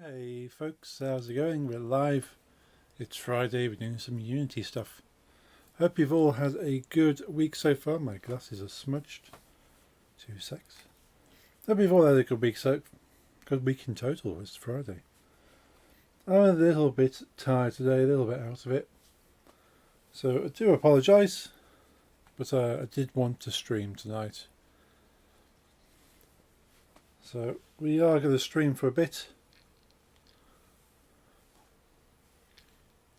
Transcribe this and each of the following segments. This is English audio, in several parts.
Hey folks, how's it going? We're live. It's Friday, we're doing some Unity stuff. Hope you've all had a good week so far. My glasses are smudged. 2 secs. Hope you've all had a good week in total. It's Friday. I'm a little bit tired today, a little bit out of it. So I do apologise, but I did want to stream tonight. So we are going to stream for a bit.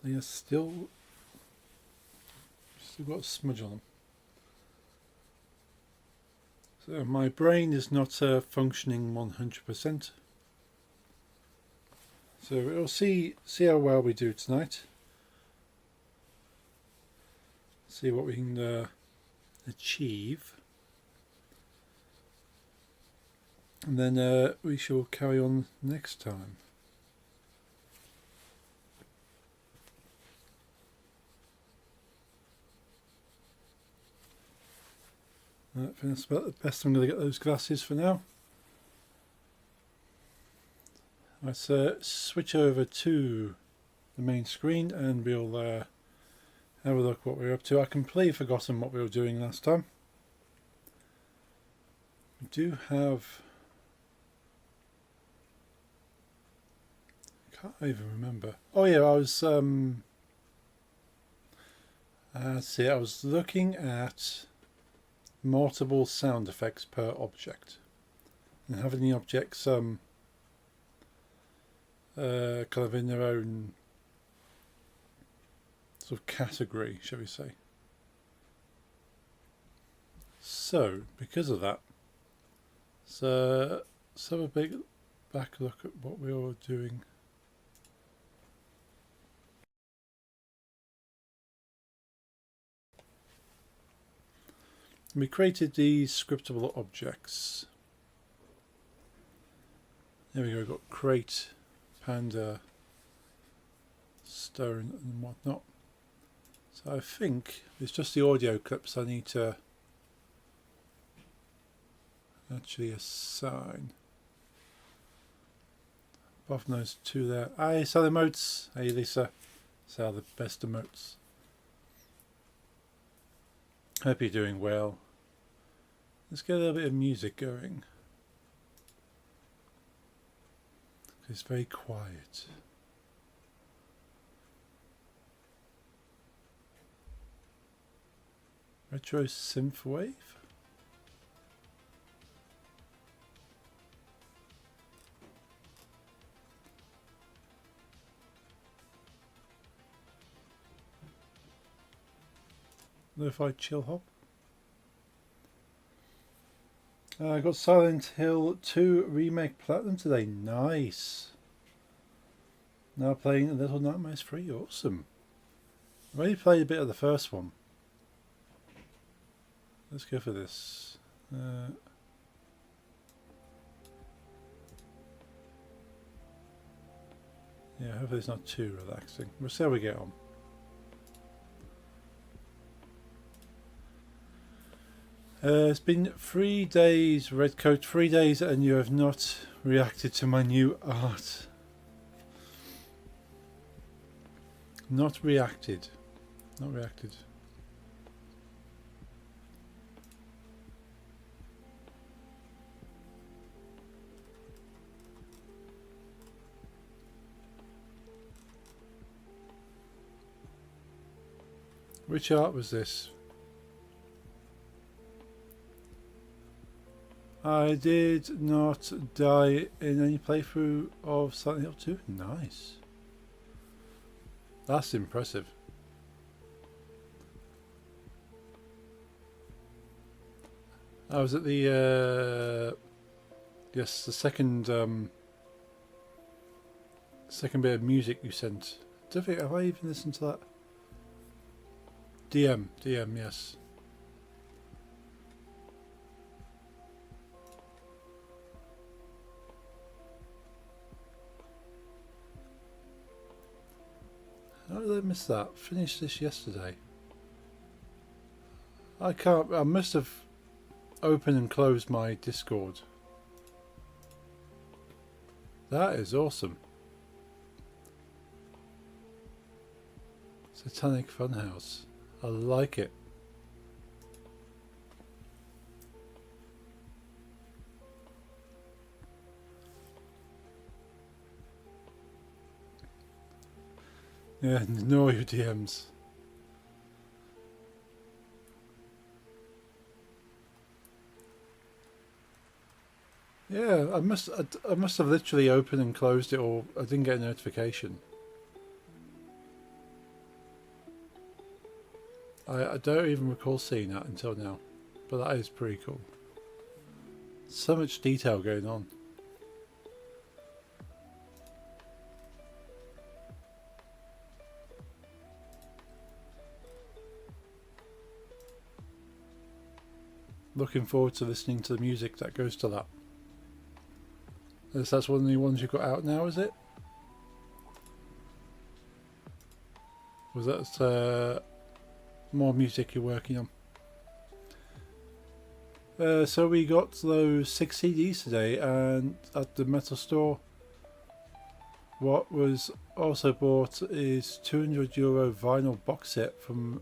They are still got a smudge on them. So my brain is not functioning 100%. So we'll see how well we do tonight. See what we can achieve. And then we shall carry on next time. I think that's about the best. I'm going to get those glasses for now. Let's switch over to the main screen and we'll have a look what we're up to. I completely forgotten what we were doing last time. We do have... I can't even remember. Oh yeah, I was... see, I was looking at multiple sound effects per object and having the objects kind of in their own sort of category, shall we say. So because of that, so let's have a big back look at what we were doing. We created these scriptable objects. There we go, we've got crate, panda, stone and whatnot. So I think it's just the audio clips I need to actually assign. Apart from those two there. Hi, sell emotes. Hey Lisa, sell the best emotes. Hope you're doing well. Let's get a little bit of music going. It's very quiet. Retro synthwave. Lo-fi chill hop. I got Silent Hill 2 Remake Platinum today. Nice. Now playing Little Nightmares 3. Awesome. I've already played a bit of the first one. Let's go for this. Yeah, hopefully it's not too relaxing. We'll see how we get on. It's been 3 days, Redcoat, 3 days, and you have not reacted to my new art. Not reacted. Not reacted. Which art was this? I did not die in any playthrough of Silent Hill 2. Nice. That's impressive. I was at the yes, the second bit of music you sent. Have I even listened to that? DM, yes. How did I miss that? Finished this yesterday. I can't. I must have opened and closed my Discord. That is awesome. Satanic Funhouse. I like it. Yeah, ignore your DMs. Yeah, I must have literally opened and closed it, or I didn't get a notification. I don't even recall seeing that until now, but that is pretty cool. So much detail going on. Looking forward to listening to the music that goes to that. That's one of the ones you got out now, is it? Was that more music you're working on? So we got those 6 CDs today, and at the metal store, what was also bought is €200 vinyl box set from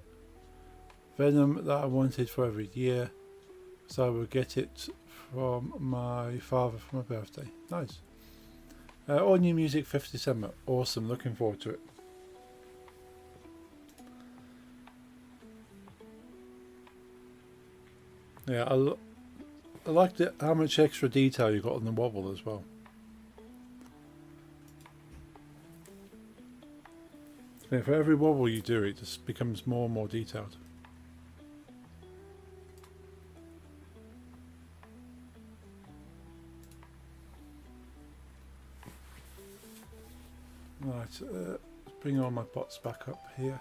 Venom that I wanted for every year. So I will get it from my father for my birthday. Nice. All new music 5th December. Awesome. Looking forward to it. Yeah, I liked it, how much extra detail you got on the wobble as well. Yeah, for every wobble you do, it just becomes more and more detailed. Right, let's bring all my bots back up here.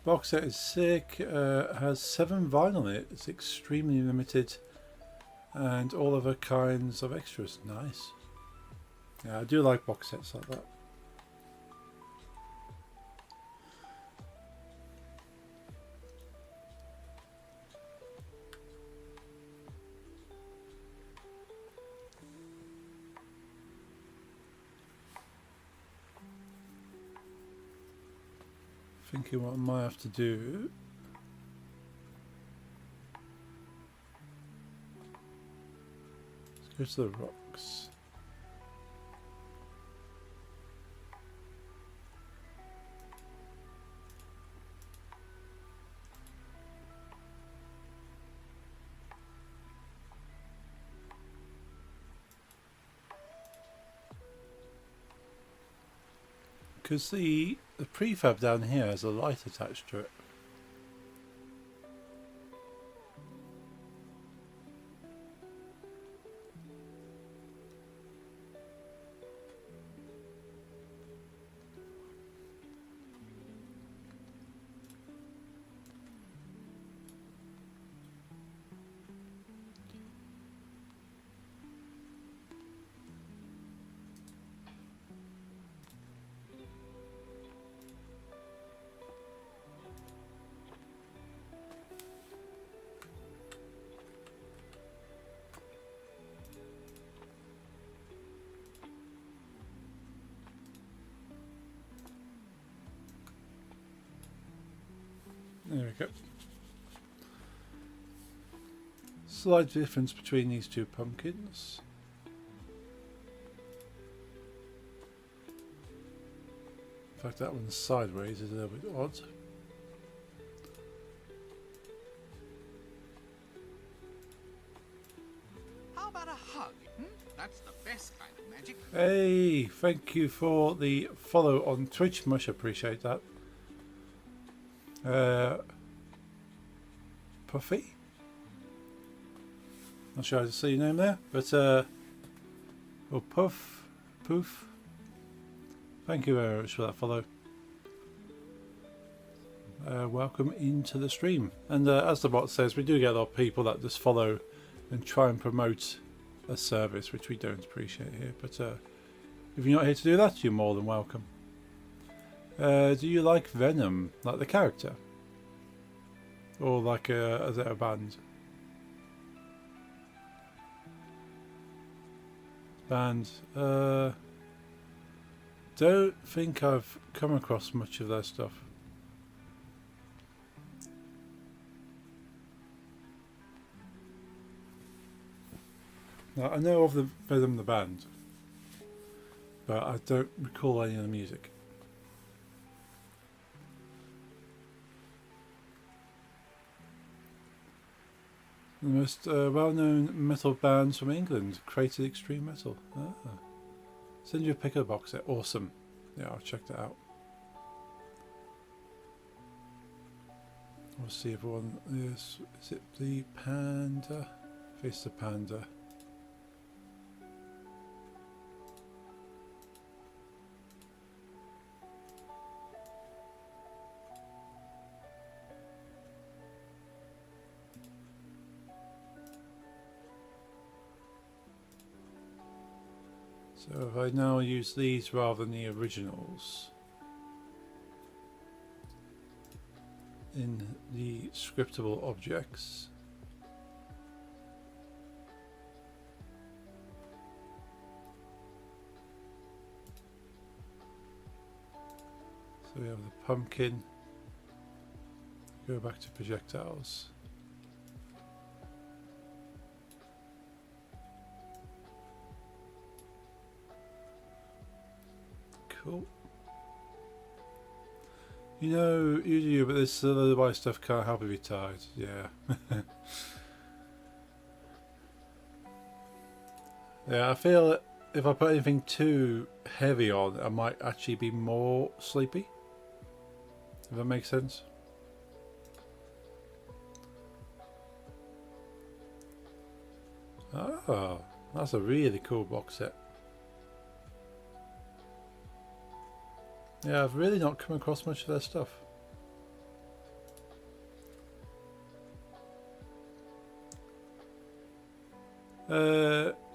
Box set is sick, has 7 vinyl in it, it's extremely limited, and all other kinds of extras. Nice. Yeah, I do like box sets like that. Thinking what I might have to do. Let's go to the rocks. Because the prefab down here has a light attached to it. There we go. Slight difference between these two pumpkins. In fact, that one's sideways is a little bit odd. How about a hug? That's the best kind of magic. Hey, thank you for the follow on Twitch. Much appreciate that. Puffy. Not sure how to say your name there, but or Poof. Thank you very much for that follow. Welcome into the stream. And as the bot says, we do get a lot of people that just follow and try and promote a service, which we don't appreciate here. But if you're not here to do that, you're more than welcome. Do you like Venom, like the character? Or like a band? band. Don't think I've come across much of their stuff. Now, I know of them, the band, but I don't recall any of the music. The most well-known metal bands from England created extreme metal. Ah. Send you a pick of the box set. Awesome. Yeah, I'll check that out. We'll see if one is it the Panda? Face the Panda. So if I now use these rather than the originals in the scriptable objects, so we have the pumpkin, go back to projectiles. Cool. You know, you do, but this otherwise stuff can't help if you're tired. Yeah. Yeah, I feel that if I put anything too heavy on, I might actually be more sleepy. If that makes sense. Oh, that's a really cool box set. Yeah, I've really not come across much of their stuff.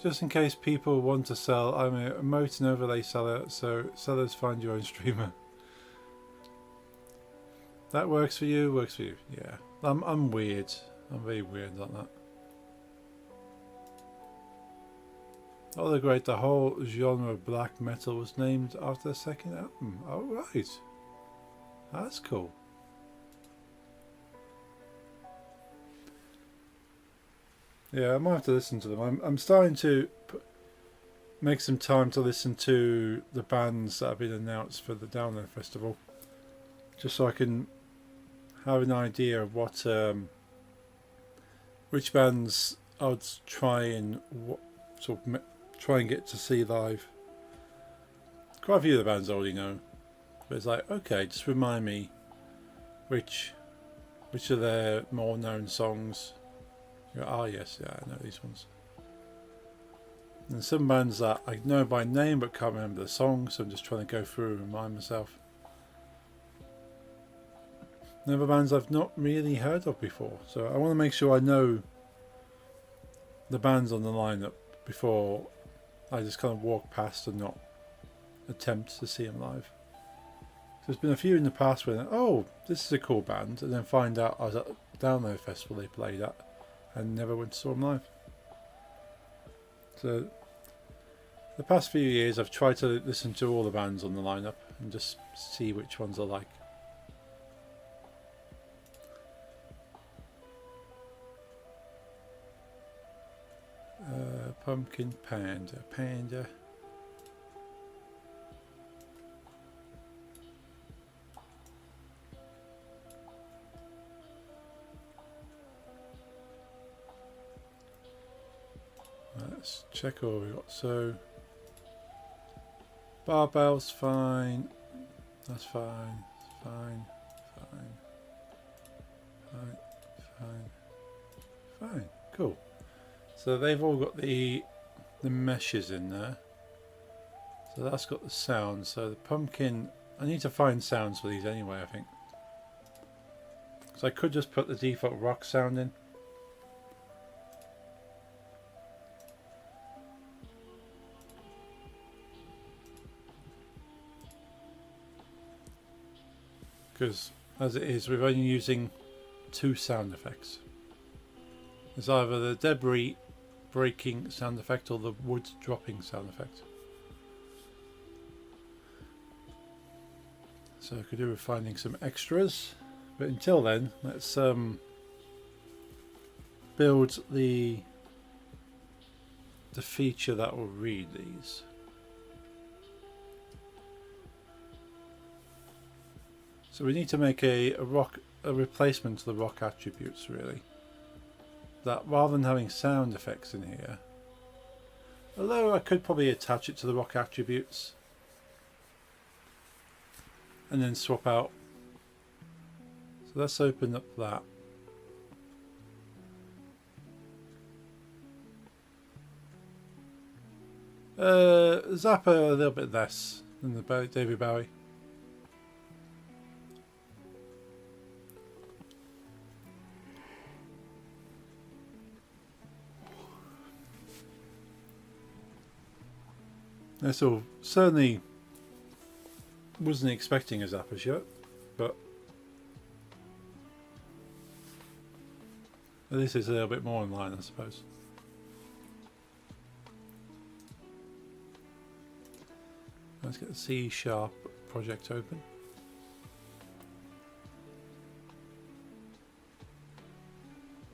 Just in case people want to sell, I'm a emote and overlay seller, so sellers find your own streamer. That works for you, works for you. Yeah, I'm weird. I'm very weird like that. Oh, they're great. The whole genre of black metal was named after the second album. Oh, right. That's cool. Yeah, I might have to listen to them. I'm starting to make some time to listen to the bands that have been announced for the Download Festival, just so I can have an idea of what which bands I'd try and try and get to see live. Quite a few of the bands I already know, but it's like, okay, just remind me which of their more known songs. You go, oh yes, yeah, I know these ones. And some bands that I know by name but can't remember the songs, so I'm just trying to go through and remind myself. And other bands I've not really heard of before, so I want to make sure I know the bands on the lineup before I just kind of walk past and not attempt to see them live. There's been a few in the past where, oh, this is a cool band, and then find out I was at the Download Festival they played at and never went to saw them live. So the past few years I've tried to listen to all the bands on the lineup and just see which ones I like. Pumpkin Panda. Let's check all we got. So barbell's fine. That's fine. Fine. Cool. So they've all got the meshes in there. So that's got the sound. So the pumpkin, I need to find sounds for these anyway, I think. So I could just put the default rock sound in. Because as it is, we're only using 2 sound effects. It's either the debris breaking sound effect or the wood dropping sound effect. So I could do with finding some extras, but until then, let's build the feature that will read these. So we need to make a replacement to the rock attributes, really. That rather than having sound effects in here, although I could probably attach it to the rock attributes and then swap out. So let's open up that. Zappa a little bit less than the David Bowie. This all certainly wasn't expecting a Zappa yet, but this is a little bit more in line, I suppose. Let's get the C# project open.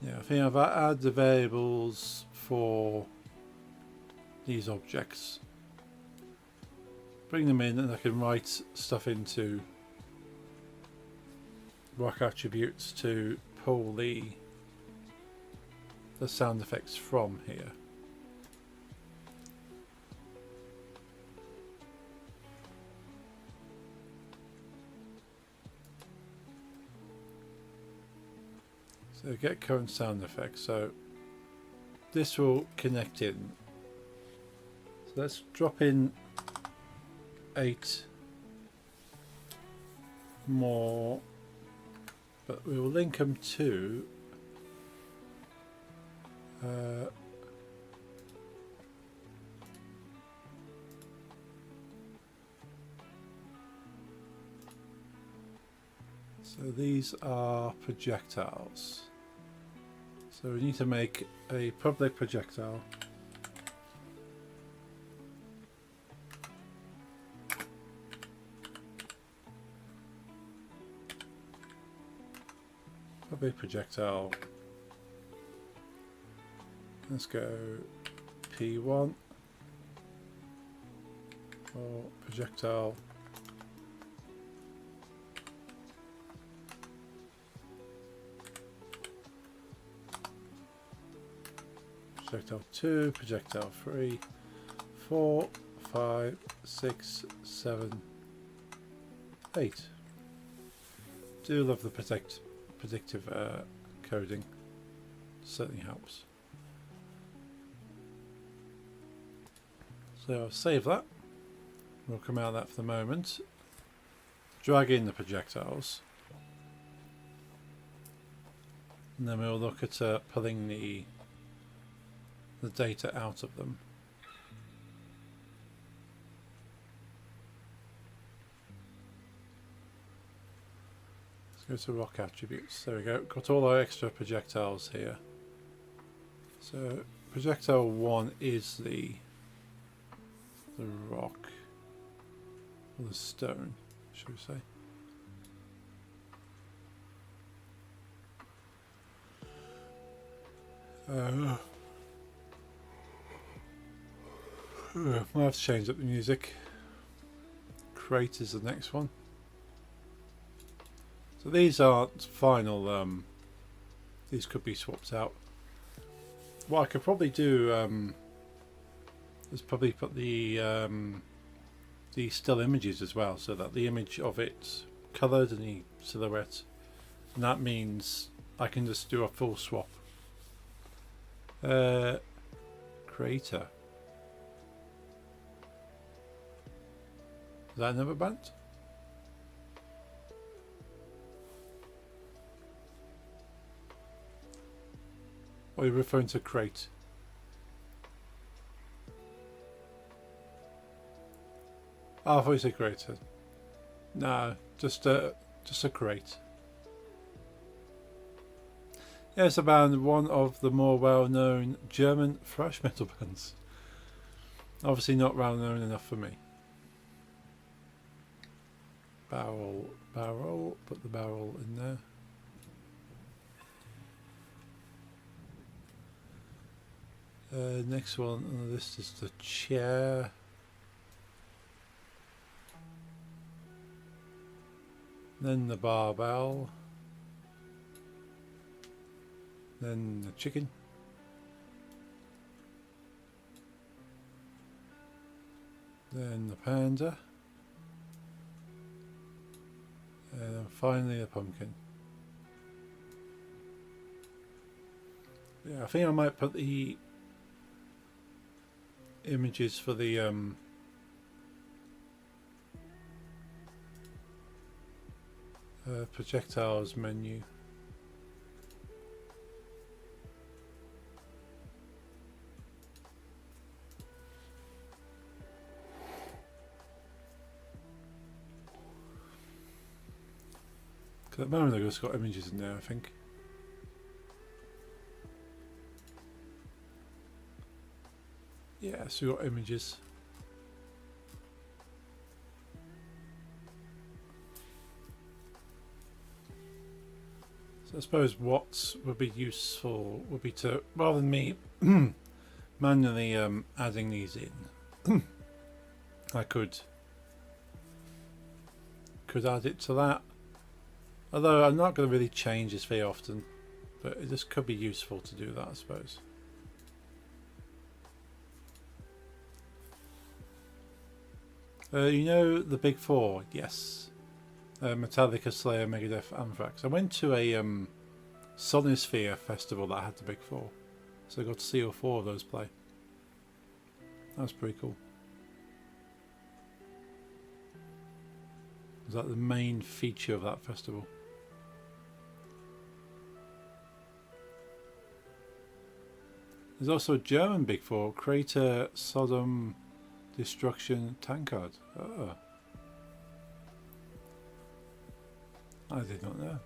Yeah, I think I've added the variables for these objects. Bring them in and I can write stuff into rock attributes to pull the sound effects from here. So get current sound effects. So this will connect in. So let's drop in 8 more, but we will link them to so these are projectiles. So we need to make a public projectile. Public projectile. Let's go P1 for projectile. Projectile 2, projectile 3, 4, 5, 6, 7, 8. Do love the predictive coding. Certainly helps. So I'll save that. We'll come out of that for the moment. Drag in the projectiles. And then we'll look at pulling the data out of them. Let's go to rock attributes. There we go. Got all our extra projectiles here. So projectile 1 is the rock, or the stone, should we say. Might have to change up the music. Crate is the next one. So these aren't final, these could be swapped out. What I could probably do is probably put the still images as well, so that the image of it coloured and the silhouette, and that means I can just do a full swap. Creator. Is that another band? Or are you referring to crate? Oh, I thought you said creator. No, just a crate. Yeah, it's about one of the more well-known German thrash metal bands. Obviously not well-known enough for me. Barrel, put the barrel in there. Next one on the list is the chair. Then the barbell. Then the chicken. Then the panda. And then finally the pumpkin. Yeah, I think I might put the images for the projectiles menu. Because at the moment I've just got images in there, I think. Yeah, so we've got images. So I suppose what would be useful would be to, rather than me manually adding these in, I could add it to that. Although I'm not going to really change this very often, but it just could be useful to do that, I suppose. You know the big four? Yes. Metallica, Slayer, Megadeth, Anthrax. I went to a Sonisphere festival that had the big four, so I got to see all four of those play. That was pretty cool. Was that the main feature of that festival? There's also a German big four: Crater, Sodom, Destruction, Tankard. Oh. I did not know.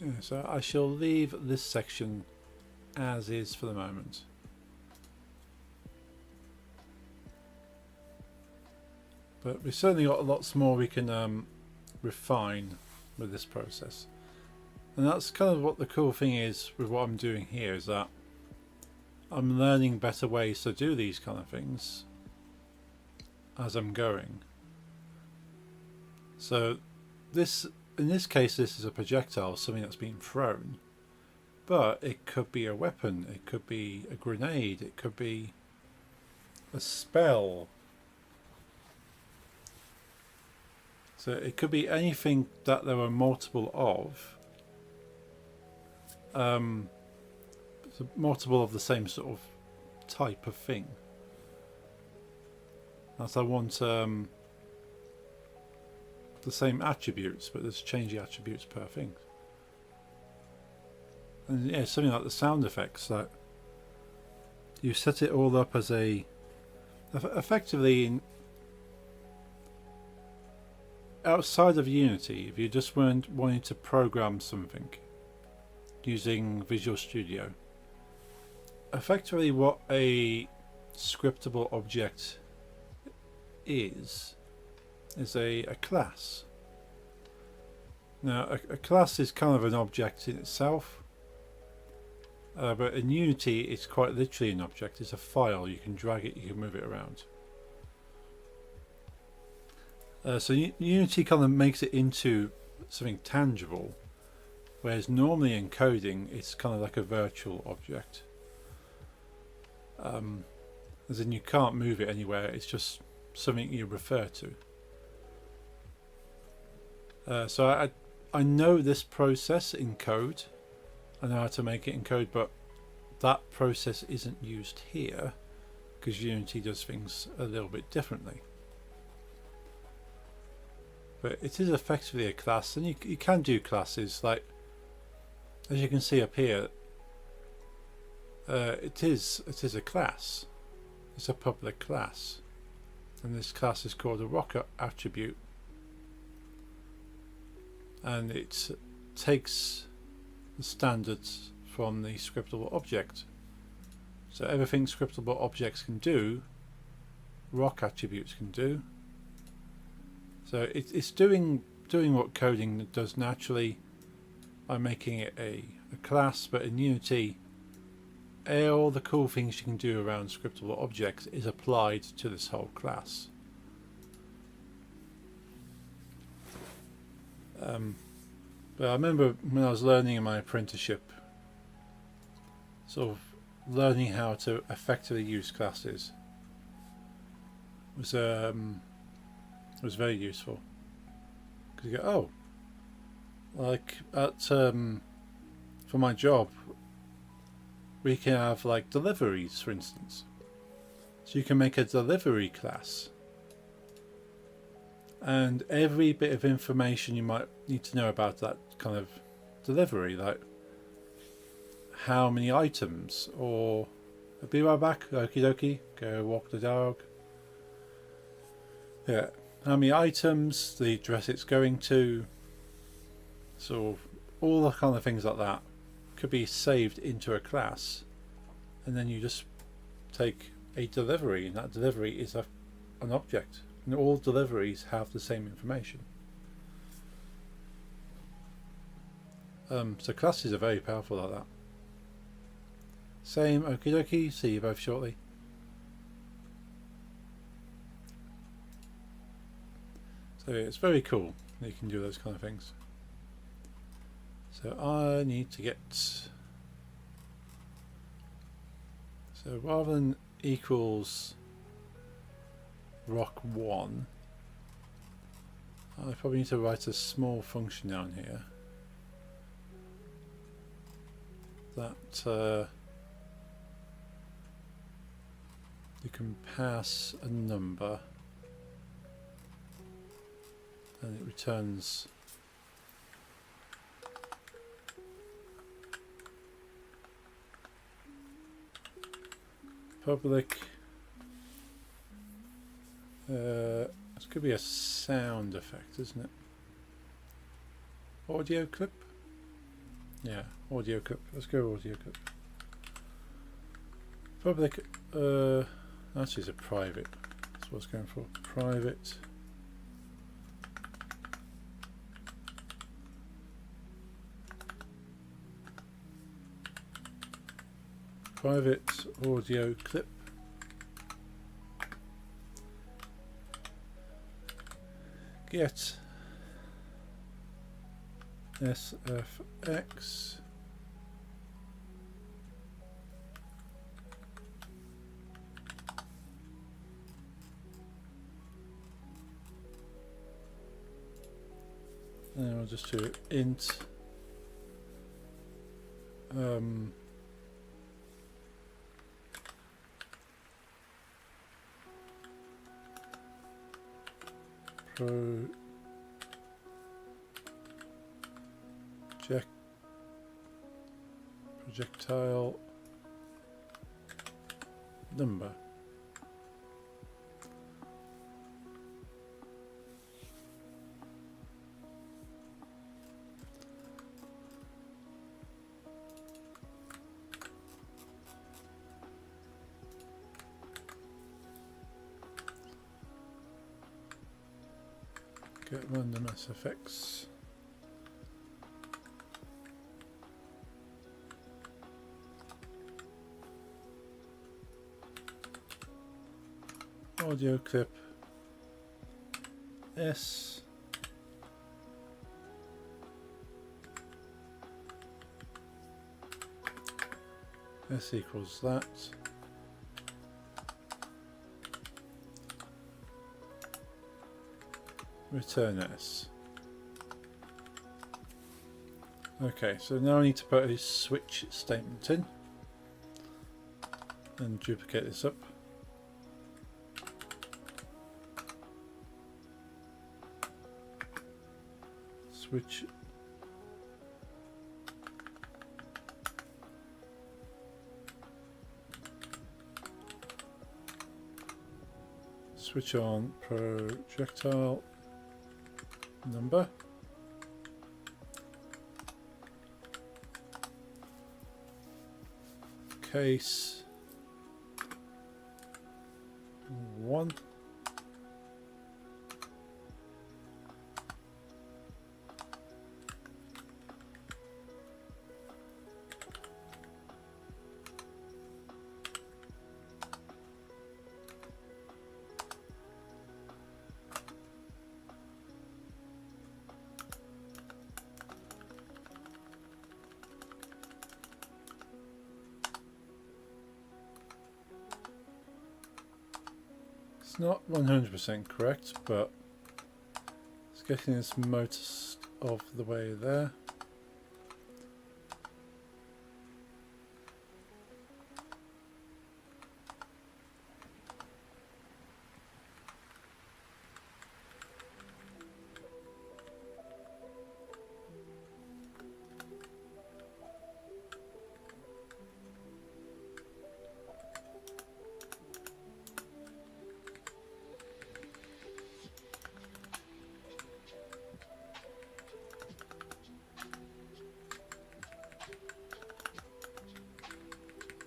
Yeah, so I shall leave this section as is for the moment. But we've certainly got lots more we can refine with this process. And that's kind of what the cool thing is with what I'm doing here, is that I'm learning better ways to do these kind of things as I'm going. So this, in this case, this is a projectile, something that's being thrown, but it could be a weapon, it could be a grenade, it could be a spell. So it could be anything that there are multiple of, so multiple of the same sort of type of thing. As I want the same attributes, but there's changing attributes per thing. And yeah, something like the sound effects, that you set it all up as a effectively outside of Unity. If you just weren't wanting to program something using Visual Studio, effectively what a scriptable object is a class. Now a class is kind of an object in itself, but in Unity it's quite literally an object. It's a file, you can drag it, you can move it around. So Unity kind of makes it into something tangible, whereas normally in coding it's kind of like a virtual object. As in, you can't move it anywhere, it's just something you refer to. So I know this process in code. I know how to make it in code, but that process isn't used here because Unity does things a little bit differently. But it is effectively a class, and you can do classes, like as you can see up here. It is a class. It's a public class, and this class is called a rock attribute, and it takes the standards from the scriptable object. So everything scriptable objects can do, rock attributes can do. So it's doing what coding does naturally by making it a class, but in Unity all the cool things you can do around scriptable objects is applied to this whole class. But I remember when I was learning in my apprenticeship, sort of learning how to effectively use classes was very useful, because you go, oh, like at for my job we can have like deliveries, for instance, so you can make a delivery class, and every bit of information you might need to know about that kind of delivery, like how many items, or I'll be right back, okie dokie, go walk the dog. Yeah, how many items, the address it's going to, so all the kind of things like that could be saved into a class, and then you just take a delivery, and that delivery is an object, and all deliveries have the same information. So classes are very powerful like that. Same, okie dokie, see you both shortly. So it's very cool that you can do those kind of things. So I need to get, so rather than equals rock1, I probably need to write a small function down here that you can pass a number, and it returns public. This could be a sound effect, isn't it? Audio clip? Yeah, audio clip. Let's go audio clip. Public, actually it's a private. That's what it's going for. Private. Private audio clip. Get SFX and we'll just do int projectile number. Get random SFX. Audio clip S equals that. Return S. Okay, so now I need to put a switch statement in and duplicate this up. Switch on projectile number. Case 1. It's not 100% correct, but it's getting this most of the way there.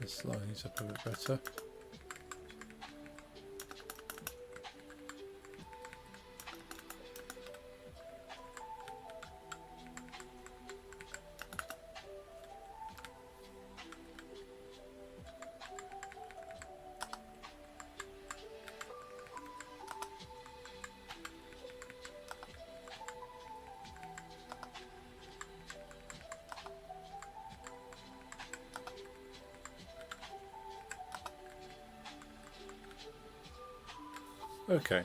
This line is up a bit better. Okay.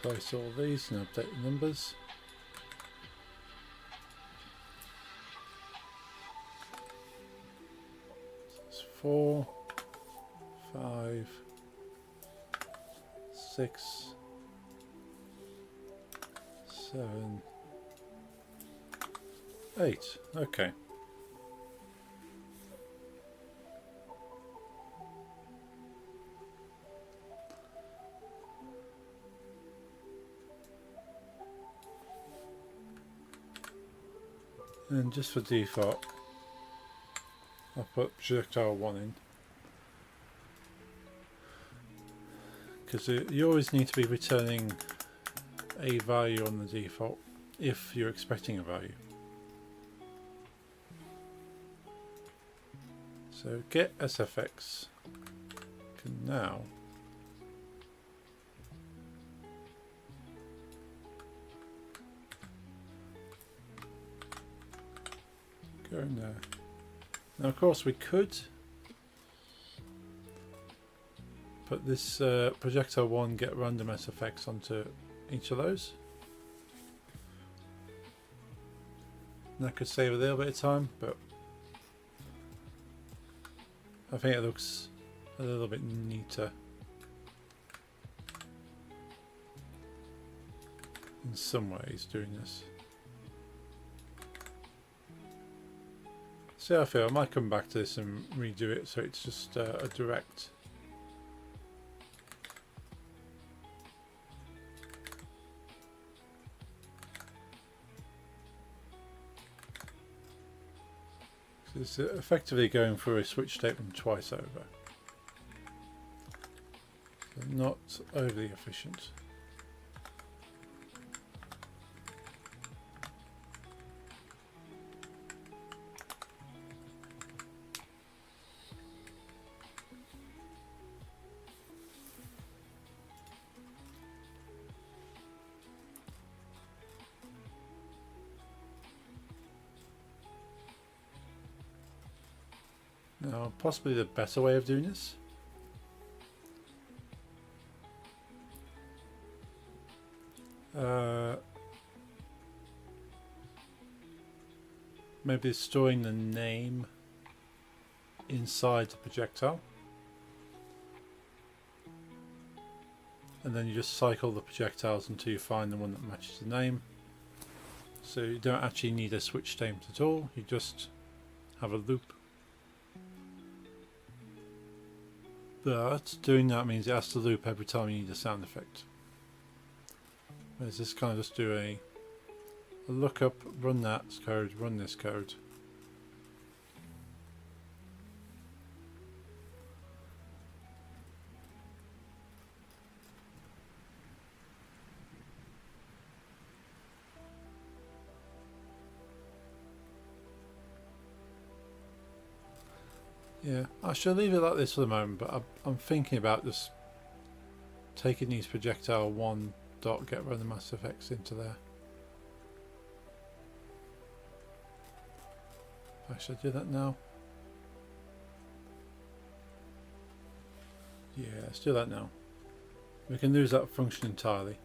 Replace all these and update the numbers. So it's 4, 5, 6, 7, 8. Okay. And just for default, I'll put projectile 1 in, because you always need to be returning a value on the default if you're expecting a value. So get SFX can now go in there. Now, of course, we could put this projectile 1 get random SFX onto each of those. And that could save a little bit of time, but I think it looks a little bit neater in some ways doing this. See how I feel. I might come back to this and redo it so it's just a direct. So it's effectively going through a switch statement twice over. So not overly efficient. Now, possibly the better way of doing this. Maybe storing the name inside the projectile. And then you just cycle the projectiles until you find the one that matches the name. So you don't actually need a switch state at all, you just have a loop. But doing that means it has to loop every time you need a sound effect. Whereas this kind of just do a lookup, run that code, run this code. Yeah, I shall leave it like this for the moment, but I'm thinking about just taking these projectile 1 dot get run the mass effects into there. I should do that now. Yeah, let's do that now. We can lose that function entirely.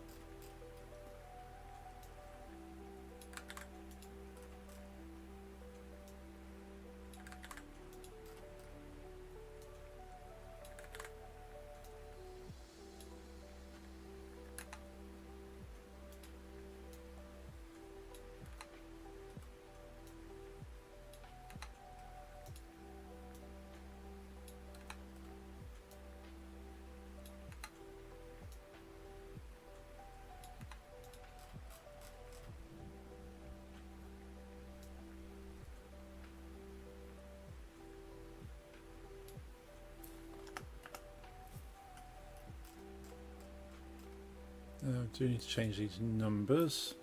Do need to change these numbers.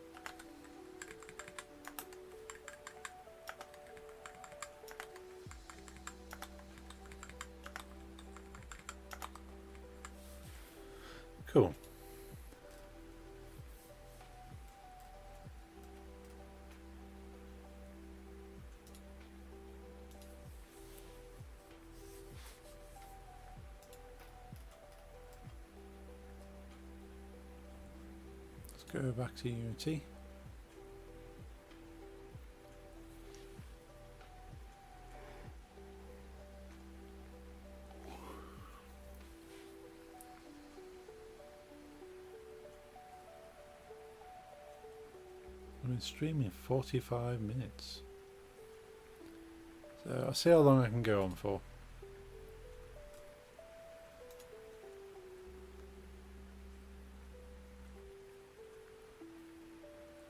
Cool. Let's go back to Unity. I've been streaming 45 minutes. So I'll see how long I can go on for.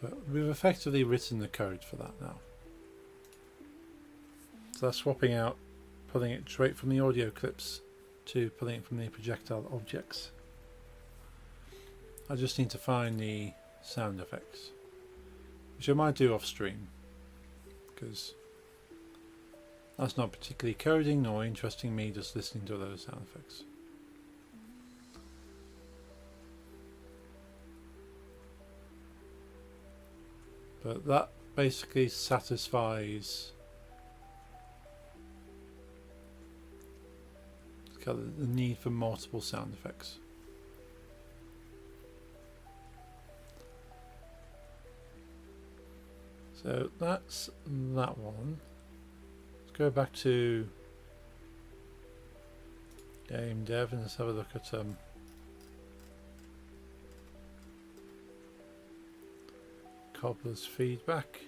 But we've effectively written the code for that now. So that's swapping out, pulling it straight from the audio clips to pulling it from the projectile objects. I just need to find the sound effects, which I might do off stream, because that's not particularly coding nor interesting me, just listening to those sound effects. But that basically satisfies the need for multiple sound effects. So that's that one. Let's go back to game dev and let's have a look at Cobbler's feedback.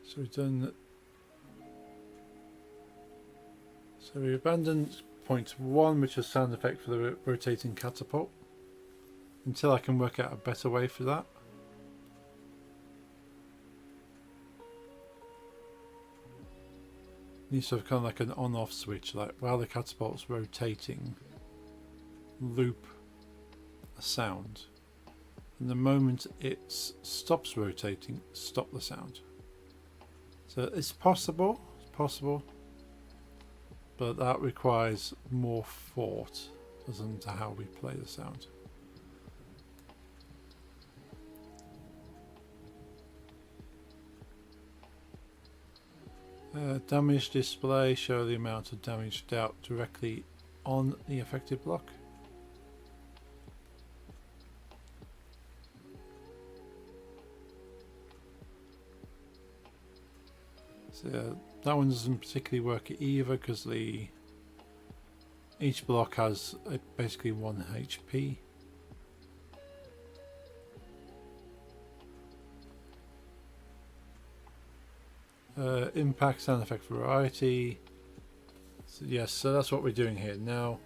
So we've done. So we abandoned point 1, which is sound effect for the rotating catapult, until I can work out a better way for that. Needs to have kind of like an on-off switch, like while the catapult's rotating, loop a sound, and the moment it stops rotating, stop the sound. So it's possible, but that requires more thought as to how we play the sound. Damage display, show the amount of damage dealt directly on the affected block. So that one doesn't particularly work either because each block has basically 1 HP. Impact sound effect variety. So yes, so that's what we're doing here now.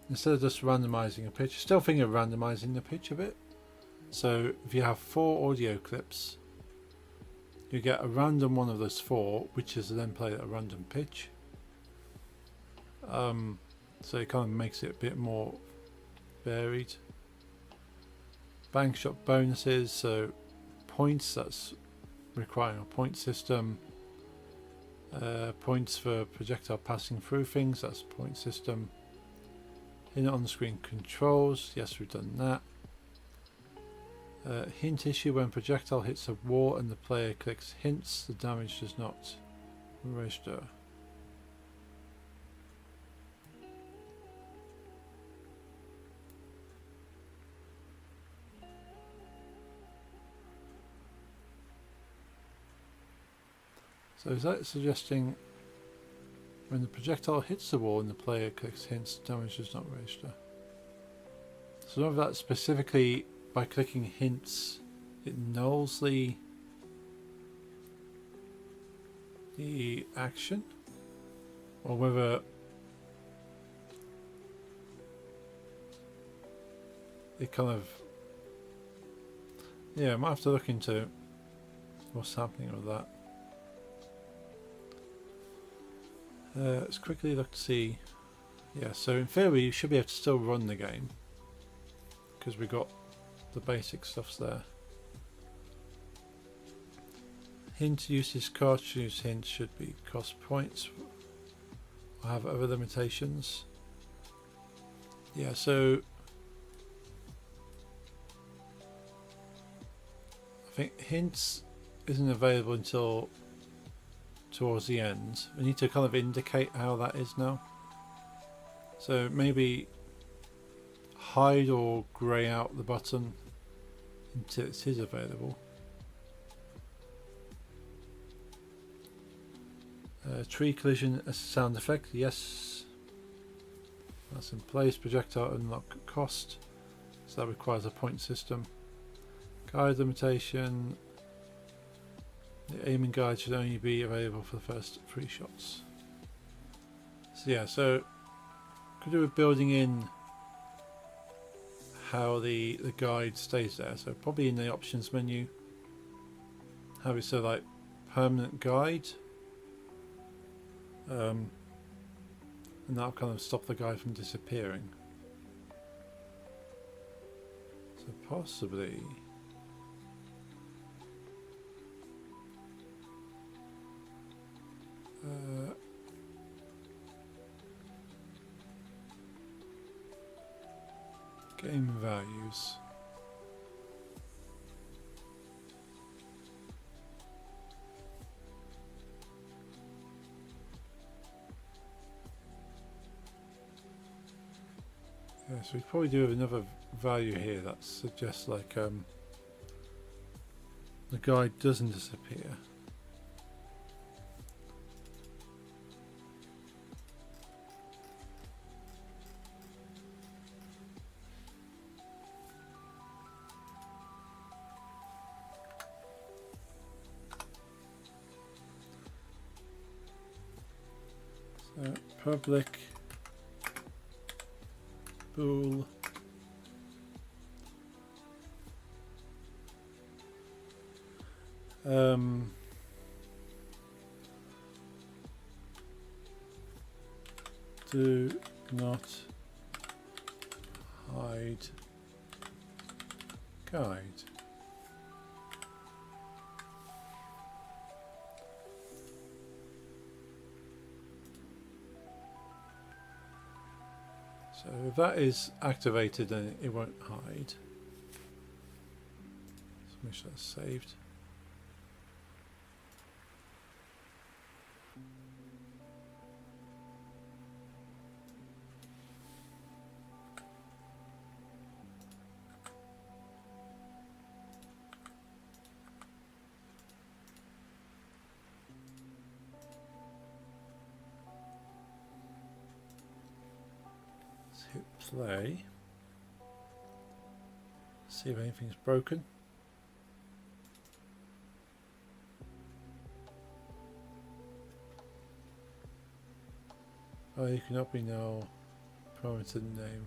Instead of just randomizing a pitch, still thinking of randomizing the pitch a bit. So if you have 4 audio clips, you get a random one of those 4, which is then played at a random pitch. So it kind of makes it a bit more varied. Bank shot bonuses, so points, that's requiring a point system. Points for projectile passing through things, that's a point system. Hidden on screen controls, yes, we've done that. Hint issue: when projectile hits a wall and the player clicks hints, the damage does not register. So is that suggesting when the projectile hits the wall and the player clicks hints, damage does not register? So none of that specifically by clicking hints it nulls the action, or whether it kind of, yeah, I might have to look into what's happening with that. Let's quickly look to see. Yeah, so in theory you should be able to still run the game because we got the basic stuffs there. Hint uses cartridge hints should be cost points or have other limitations. Yeah, so I think hints isn't available until towards the end. We need to kind of indicate how that is now. So maybe hide or grey out the button until it is available. Tree collision as a sound effect, yes, that's in place. Projectile unlock cost, so that requires a point system. Guide limitation, the aiming guide should only be available for the first 3 shots. So yeah, so could do with building in how the guide stays there. So probably in the options menu, have it so like permanent guide, and that'll kind of stop the guide from disappearing. So possibly game values. Yeah, so we probably do have another value here that suggests like the guide doesn't disappear. So public bool do not hide guide. So if that is activated, then it won't hide. So make sure that's saved. hit play. See if anything's broken. Oh, you cannot be now prompted name.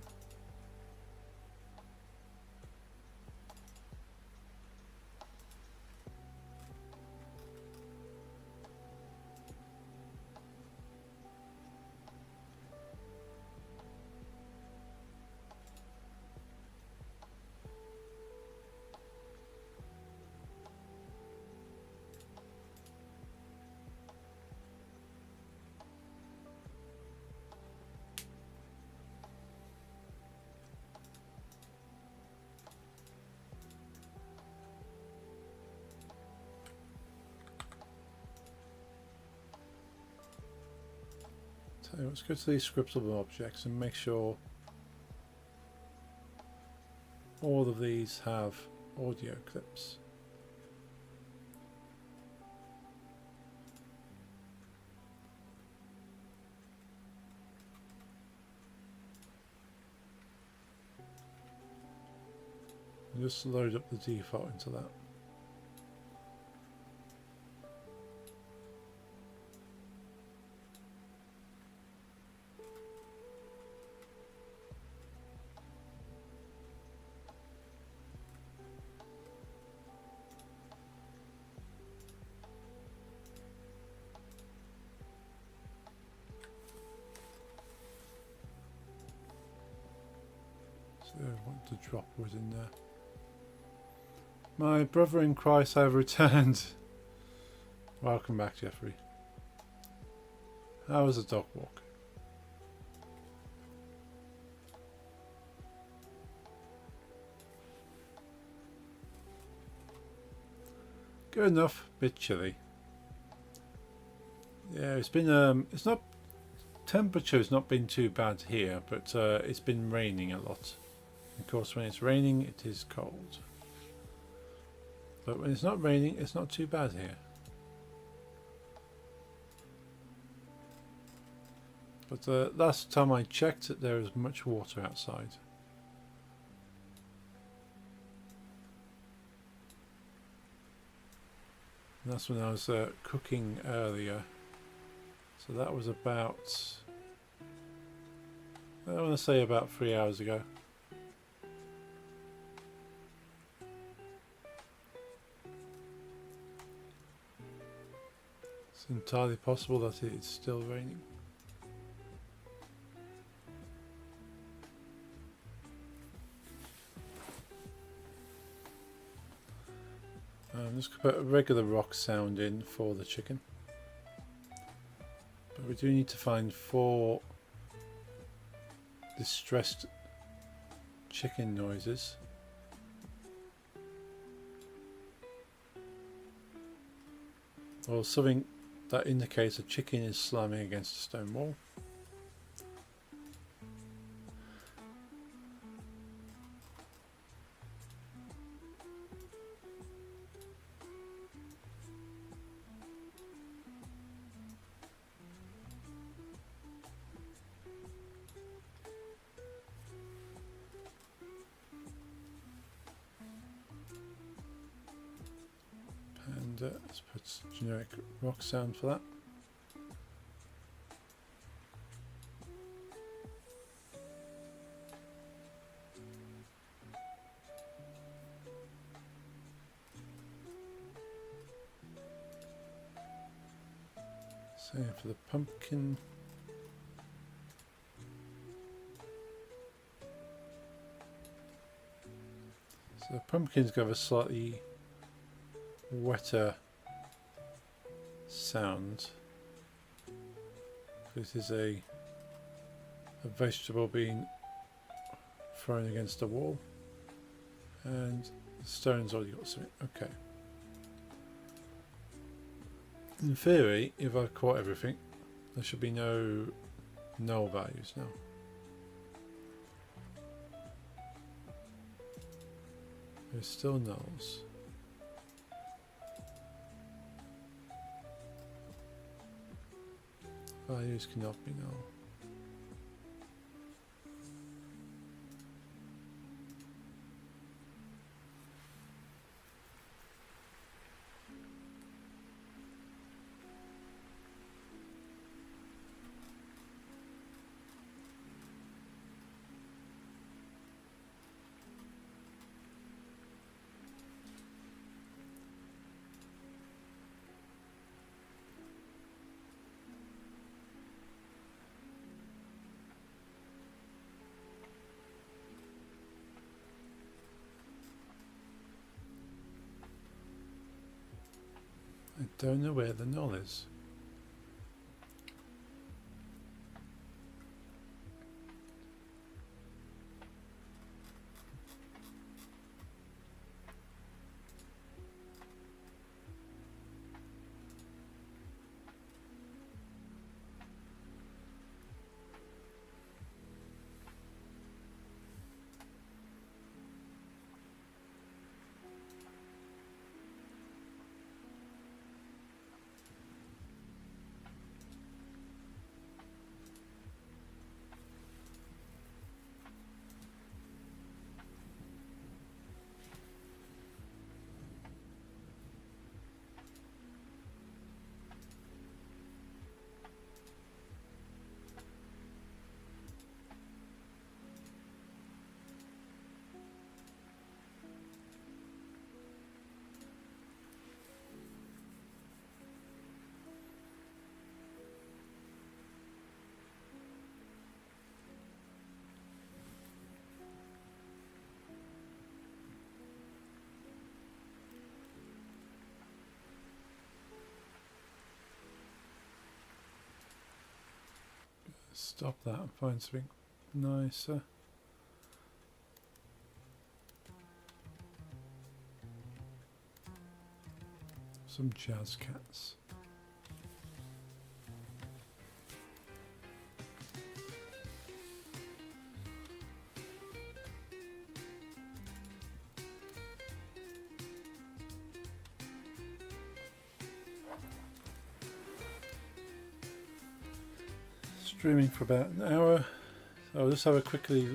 So let's go to these scriptable objects and make sure all of these have audio clips. And just load up the default into that. So I want to drop wood in there. My brother in Christ, I have returned. Welcome back, Jeffrey. How was the dog walk? Good enough. Bit chilly. Yeah, it's been it's not, temperature's not been too bad here, but it's been raining a lot. Of course, when it's raining, it is cold. But when it's not raining, it's not too bad here. But last time I checked, there was much water outside. And that's when I was cooking earlier. So that was about, I want to say about 3 hours ago. It's entirely possible that it's still raining. I'm just going to put a regular rock sound in for the chicken. But we do need to find 4 distressed chicken noises. Or something that indicates a chicken is slamming against a stone wall. Let's put generic rock sound for that. Same for the pumpkin. So the pumpkin's got a slightly wetter sound. This is a vegetable being thrown against a wall, and the stone's already got something. Okay. In theory, if I caught everything, there should be no null values now. There's still nulls. Values cannot be null. Don't know where the null is. Stop that and find something nicer. Some jazz cats. Streaming for about an hour. So I'll just have a quickly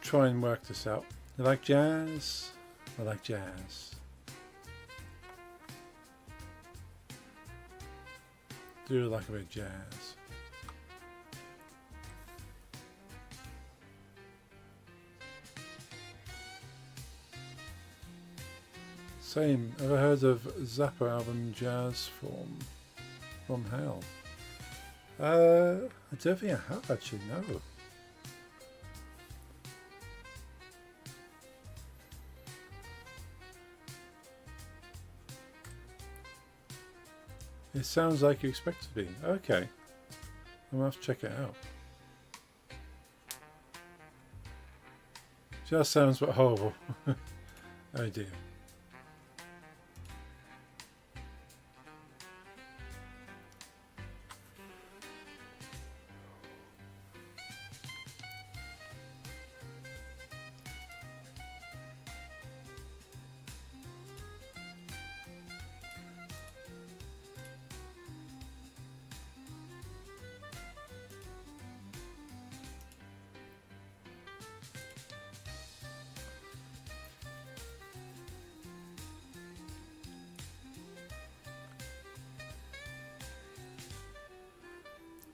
try and work this out. You like jazz? I like jazz. Do like a bit of jazz. Same. Ever heard of Zappa album Jazz from Hell? I don't think I have actually, no. It sounds like you expect it to be. Okay. I'm going to have to check it out. Just sounds but horrible. Oh dear.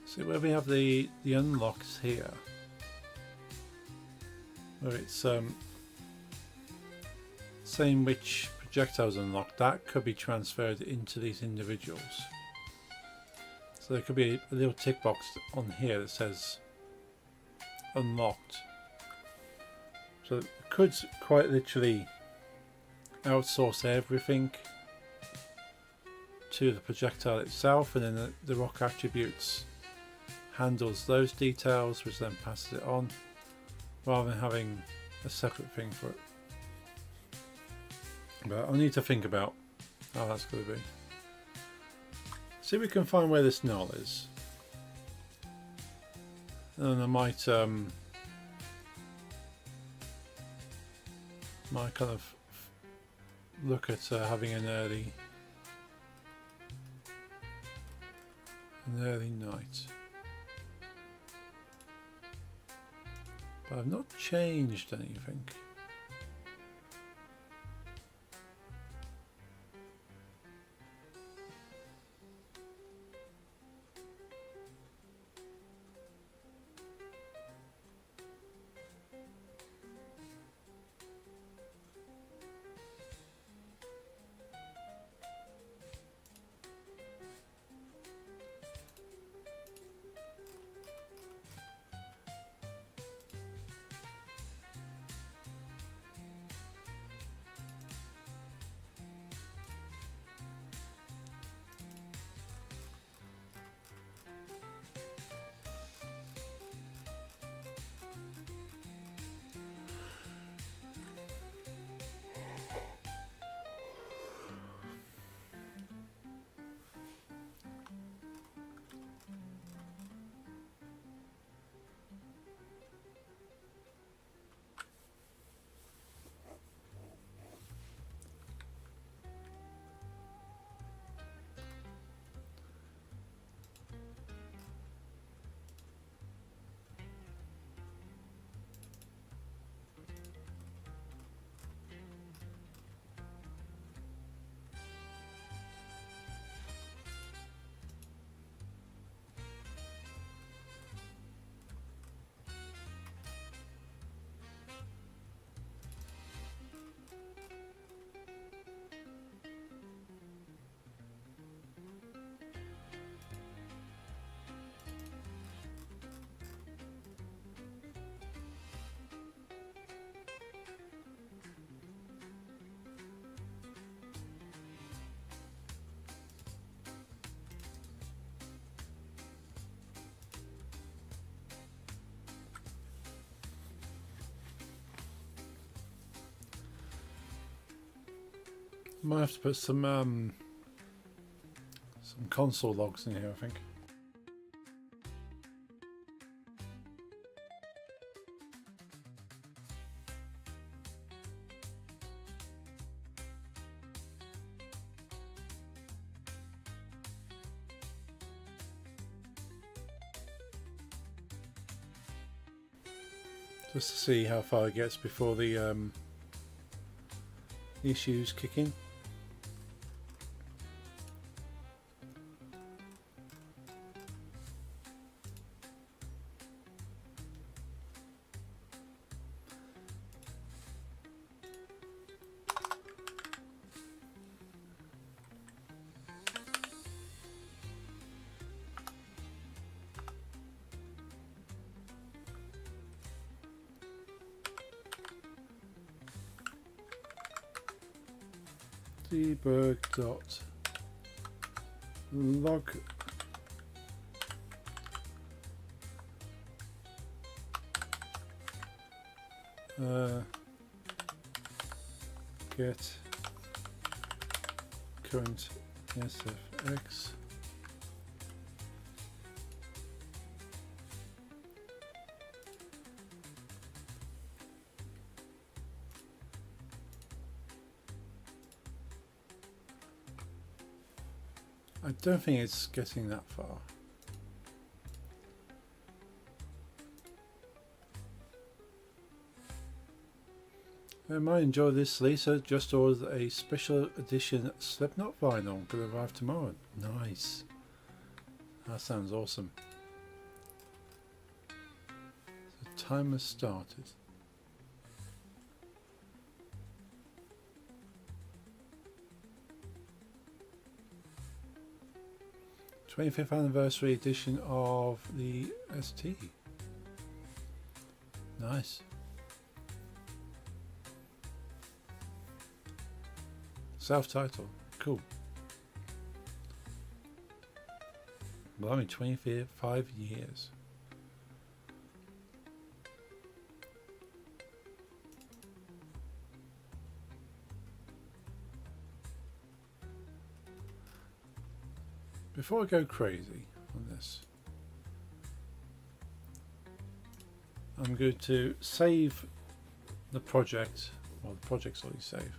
So where we have the unlocks here, where it's saying which projectiles unlocked, that could be transferred into these individuals. So there could be a little tick box on here that says unlocked. So it could quite literally outsource everything to the projectile itself, and then the rock attributes handles those details, which then passes it on, rather than having a separate thing for it. But I'll need to think about how that's going to be. See if we can find where this null is, and then I might kind of look at having an early night. But I've not changed anything. Might have to put some console logs in here, I think. Just to see how far it gets before the issues kick in. Debug.log get current SFX I don't think it's getting that far. I might enjoy this. Lisa just ordered a special edition Slipknot vinyl. Gonna arrive tomorrow. Nice. That sounds awesome. The timer started. '25th anniversary edition of the ST. Nice. Self-titled. Cool. Blimey, 25 years. Before I go crazy on this, I'm going to save the project. Well, the project's already saved.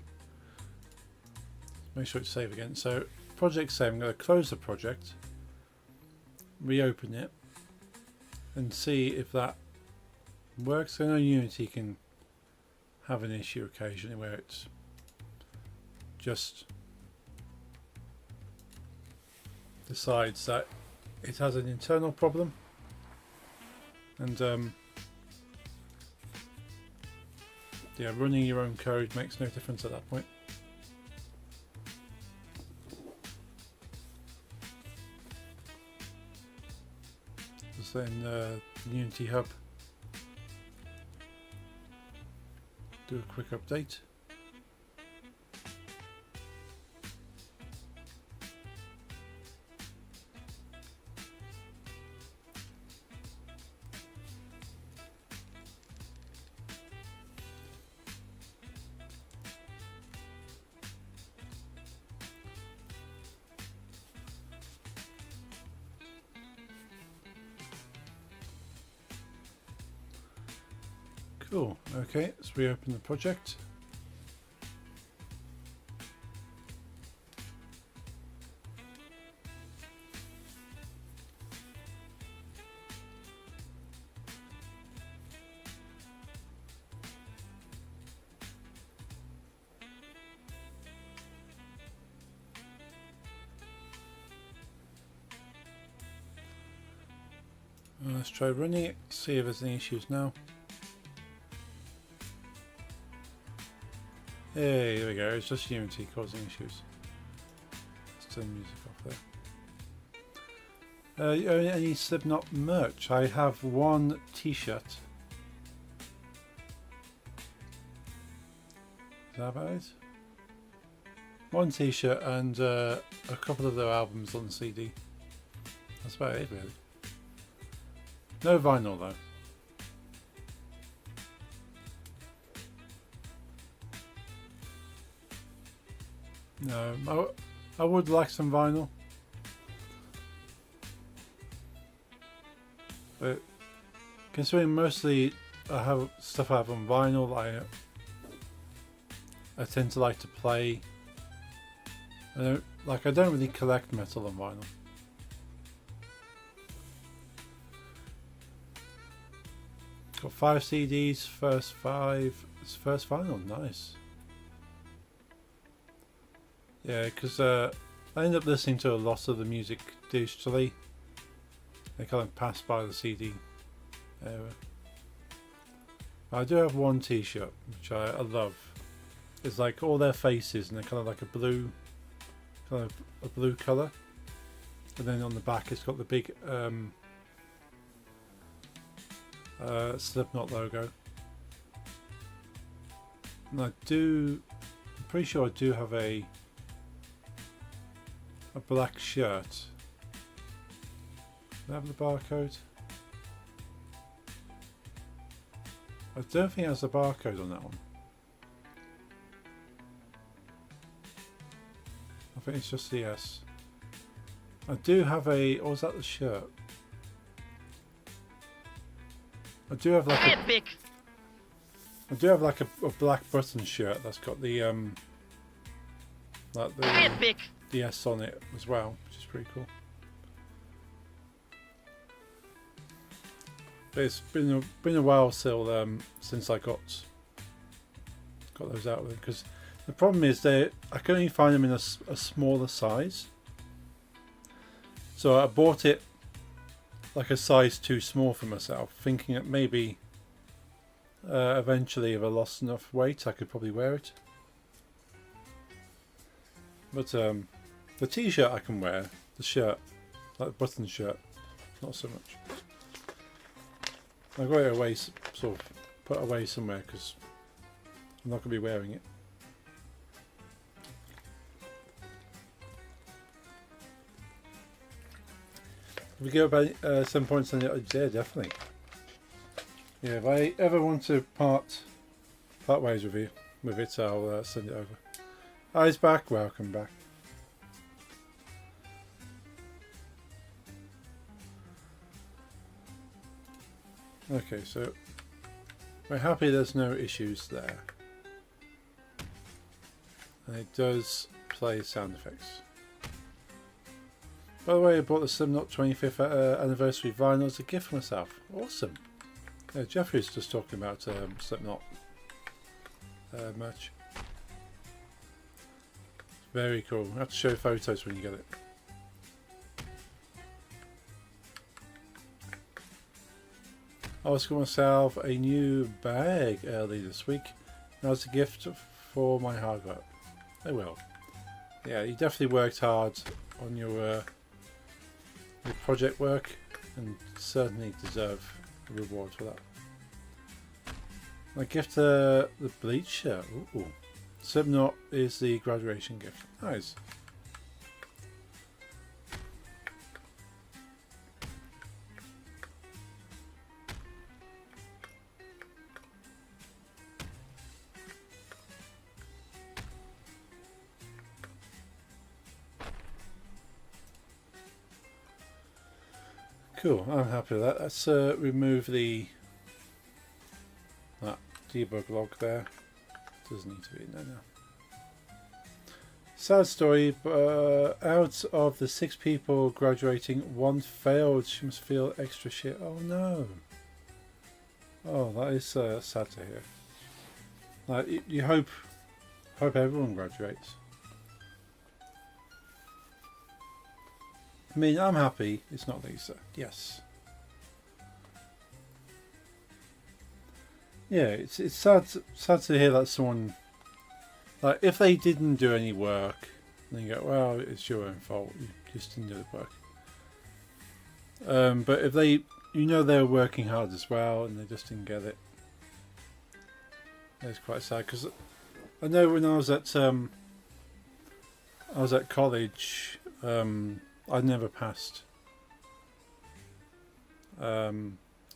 Make sure it's saved again. So, project save. I'm going to close the project, reopen it, and see if that works. I know Unity can have an issue occasionally where it's just decides that it has an internal problem, and yeah, running your own code makes no difference at that point. Just then Unity Hub do a quick update. Cool. Okay, let's reopen the project. Let's try running it, see if there's any issues now. Hey, there we go, it's just Unity causing issues. Let's turn the music off there. Any Slipknot merch? I have one t-shirt. Is that about it? One t-shirt and a couple of their albums on CD. That's about it really. No vinyl though. No, I would like some vinyl, but considering mostly I have stuff I have on vinyl, I tend to like to play. I don't really collect metal on vinyl. Got 5 CDs, first 5. It's first vinyl, nice. Yeah, because I end up listening to a lot of the music digitally. They kind of pass by the CD era. I do have one T-shirt which I love. It's like all their faces, and they're kind of like a blue colour. And then on the back, it's got the big Slipknot logo. And I'm pretty sure I do have a black shirt. Do I have the barcode? I don't think it has a barcode on that one. I think it's just the S. I do have a... or is that the shirt? I do have like Epic. I do have like a black button shirt that's got the like Epic. the S on it as well, which is pretty cool. But it's been a while still since I got those out with it, because the problem is I can only find them in a smaller size. So I bought it like a size too small for myself, thinking that maybe eventually if I lost enough weight I could probably wear it. But the t-shirt I can wear, the shirt, like the button shirt, not so much. I've got it away, sort of put away somewhere, because I'm not going to be wearing it. If we go about 7 points on it, yeah, definitely. Yeah, if I ever want to part ways with it, I'll send it over. Eyes back, welcome back. Okay, so we're happy there's no issues there. And it does play sound effects. By the way, I bought the Slipknot 25th anniversary vinyl as a gift for myself. Awesome. Yeah, Jeffrey's just talking about Slipknot merch. Very cool. I have to show photos when you get it. I also got myself a new bag early this week. That was a gift for my hard work. Oh well. Yeah, you definitely worked hard on your project work, and certainly deserve a reward for that. My gift, the bleach shirt. Ooh. Slipknot is the graduation gift. Nice. Cool, I'm happy with that. Let's remove that debug log there. Doesn't need to be in there now. Sad story, but out of the 6 people graduating, 1 failed. She must feel extra shit. Oh no. Oh, that is sad to hear. Like, you hope everyone graduates. I mean, I'm happy it's not Lisa. Yes. Yeah, it's sad to hear that someone, like, if they didn't do any work, then you go, well, it's your own fault. You just didn't do the work. But if they, they're working hard as well, and they just didn't get it, it's quite sad. Because I know when I was at college, I never passed. I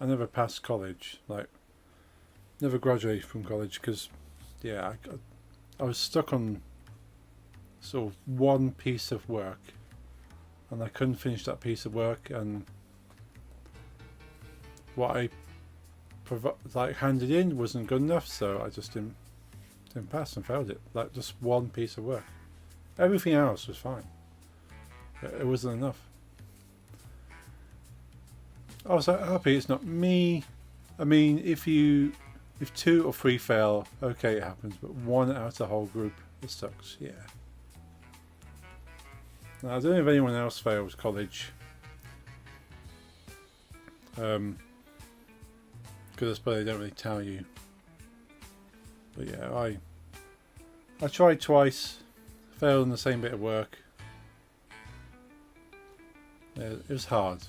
never passed college, like never graduated from college, because yeah, I was stuck on sort of one piece of work, and I couldn't finish that piece of work, and what I handed in wasn't good enough, so I just didn't pass and failed it. Like, just one piece of work. Everything else was fine, but it wasn't enough. I was like, happy it's not me. I mean, if 2 or 3 fail, okay, it happens, but 1 out of the whole group, it sucks. Yeah. Now, I don't know if anyone else fails college. Because I suppose they don't really tell you. But yeah, I tried twice, failed in the same bit of work. Yeah, it was hard.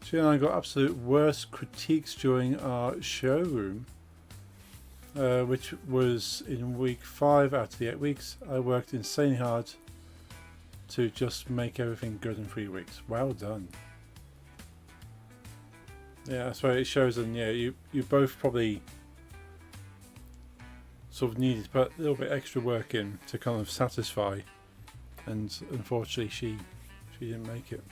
She and I got absolute worst critiques during our showroom, which was in week 5 out of the 8 weeks. I worked insanely hard to just make everything good in 3 weeks. Well done. Yeah, that's why it shows, and yeah, you both probably sort of needed to put a little bit extra work in to kind of satisfy, and unfortunately she didn't make it.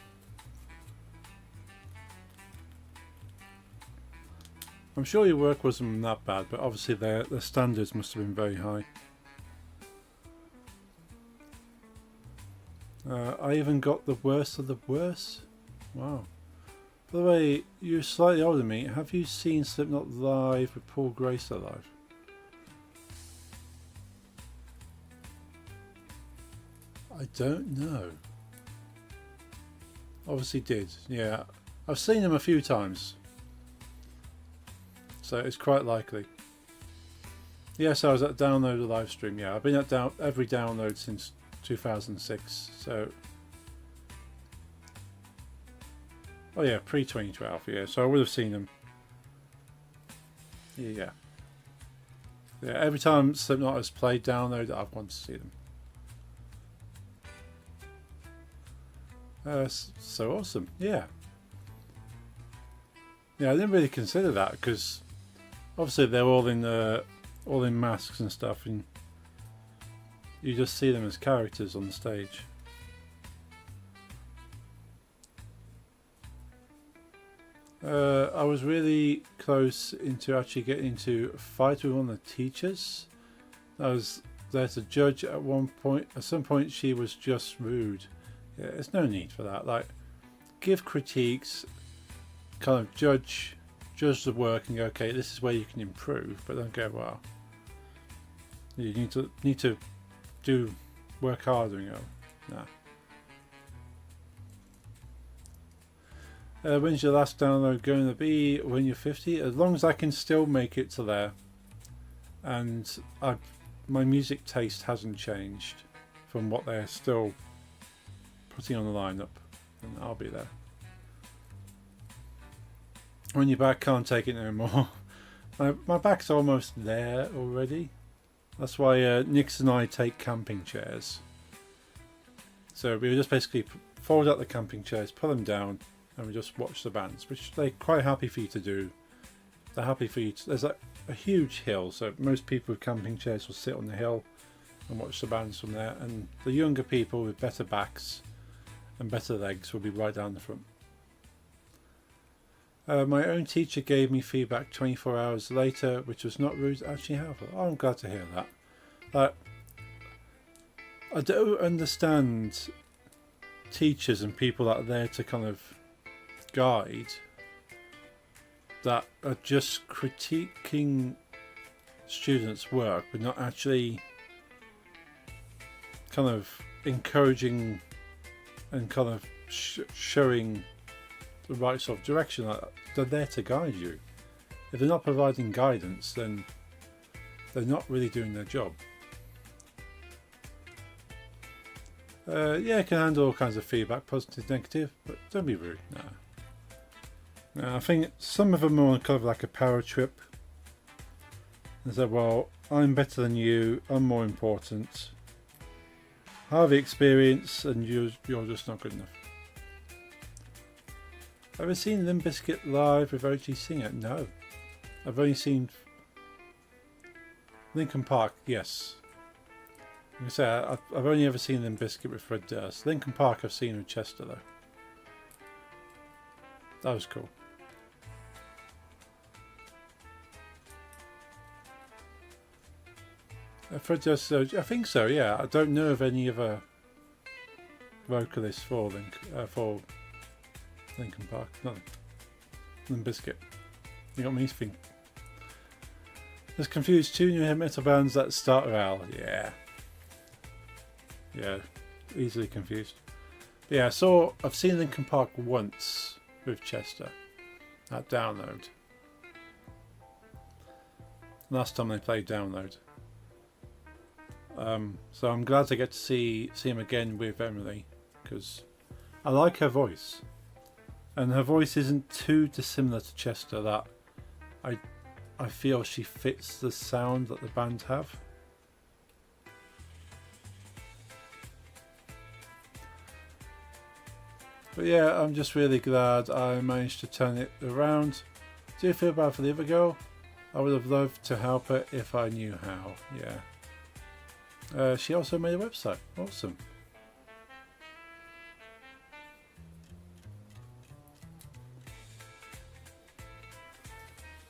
I'm sure your work wasn't that bad, but obviously their standards must have been very high. I even got the worst of the worst. Wow. By the way, you're slightly older than me. Have you seen Slipknot live with Paul Grace live? I don't know. Obviously did. Yeah. I've seen him a few times. So it's quite likely. Yes, I was at Download a live stream. Yeah, I've been at every download since 2006. So, oh yeah, pre-2012. Yeah, so I would have seen them. Yeah. Every time Slipknot has played Download, I've wanted to see them. So awesome. Yeah. Yeah, I didn't really consider that because obviously they're all in masks and stuff, and you just see them as characters on the stage. I was really close into actually getting into a fight with one of the teachers. I was there to judge at one point. At some point, she was just rude. Yeah, there's no need for that. Like, give critiques, kind of judge the work, and go, okay, this is where you can improve. But don't go, well, you need to work harder, and go, nah. When's your last download going to be? When you're 50? As long as I can still make it to there, and my music taste hasn't changed from what they're still putting on the lineup, then I'll be there. When your back can't take it no more. My back's almost there already. That's why Nix and I take camping chairs. So we just basically fold out the camping chairs, put them down, and we just watch the bands, which they're quite happy for you to do. They're happy for you to, there's a huge hill, so most people with camping chairs will sit on the hill and watch the bands from there, and the younger people with better backs and better legs will be right down the front. My own teacher gave me feedback 24 hours later, which was not rude, actually helpful. Oh, I'm glad to hear that. I don't understand teachers and people that are there to kind of guide that are just critiquing students' work but not actually kind of encouraging and kind of showing the right sort of direction. Like, they're there to guide you. If they're not providing guidance, then they're not really doing their job. Yeah, I can handle all kinds of feedback, positive, negative, but don't be rude. No, I think some of them are on kind of like a power trip. They say, well, I'm better than you, I'm more important. I have the experience and you're just not good enough. Have you seen Limp Bizkit live with OG Singer? No. I've only seen Linkin Park, yes. Like I say, I've only ever seen Limp Bizkit with Fred Durst. Linkin Park I've seen with Chester though. That was cool. Fred Durst, I think so. Yeah, I don't know of any other vocalists for Linkin Park. No, Limp Bizkit. You got me thinking. Just confused two new heavy metal bands that start with L. Yeah, easily confused. But yeah, I've seen Linkin Park once with Chester at Download. Last time they played Download. So I'm glad to get to see him again with Emily, because I like her voice, and her voice isn't too dissimilar to Chester. That I feel she fits the sound that the band have. But yeah, I'm just really glad I managed to turn it around. Do you feel bad for the other girl? I would have loved to help her if I knew how. Yeah. She also made a website. Awesome.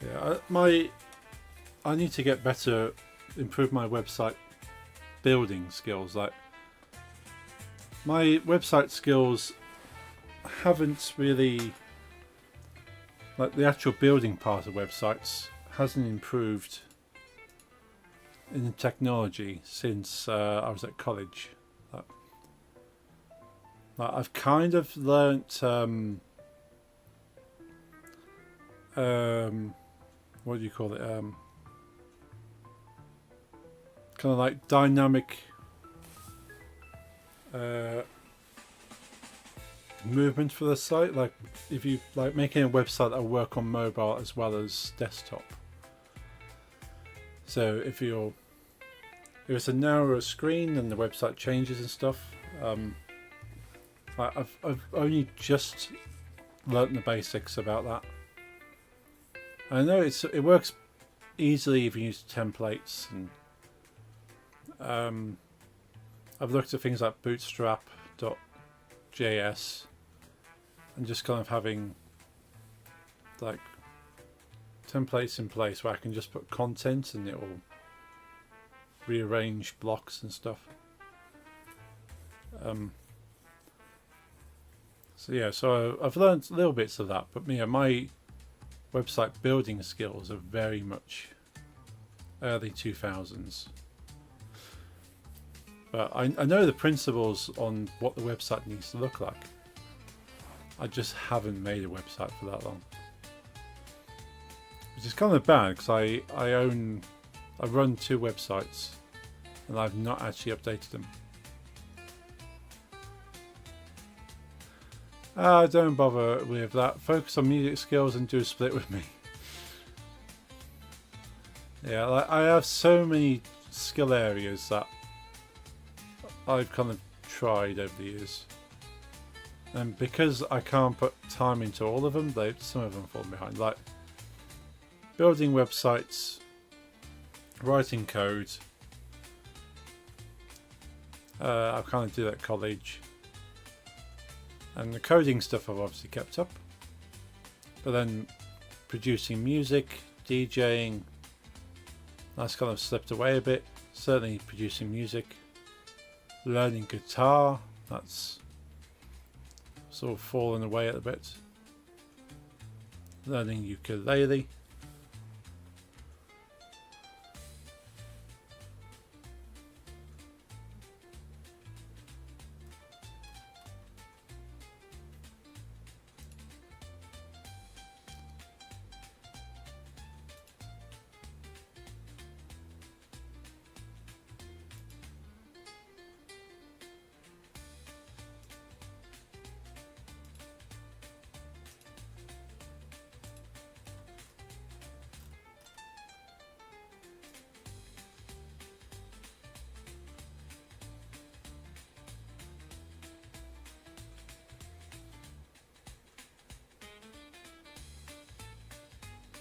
Yeah, I need to get better, improve my website building skills. Like, my website skills haven't really, like, the actual building part of websites hasn't improved in technology since I was at college. Like, I've kind of learnt what do you call it? Kind of like dynamic movement for the site. Like, if you like making a website that will work on mobile as well as desktop. So if it's a narrower screen, then the website changes and stuff. I've only just learnt the basics about that. I know it works easily if you use templates, and I've looked at things like bootstrap.js and just kind of having like templates in place where I can just put content and it will rearrange blocks and stuff. So I've learned little bits of that, but my website building skills are very much early 2000s. But I know the principles on what the website needs to look like. I just haven't made a website for that long. Which is kind of bad, because I run 2 websites and I've not actually updated them. Don't bother with that. Focus on music skills and do a split with me. Yeah, like, I have so many skill areas that I've kind of tried over the years. And because I can't put time into all of them, some of them fall behind. Like building websites, writing code. I kind of did at college. And the coding stuff I've obviously kept up. But then producing music, DJing, that's kind of slipped away a bit. Certainly producing music. Learning guitar, that's sort of fallen away a bit. Learning ukulele.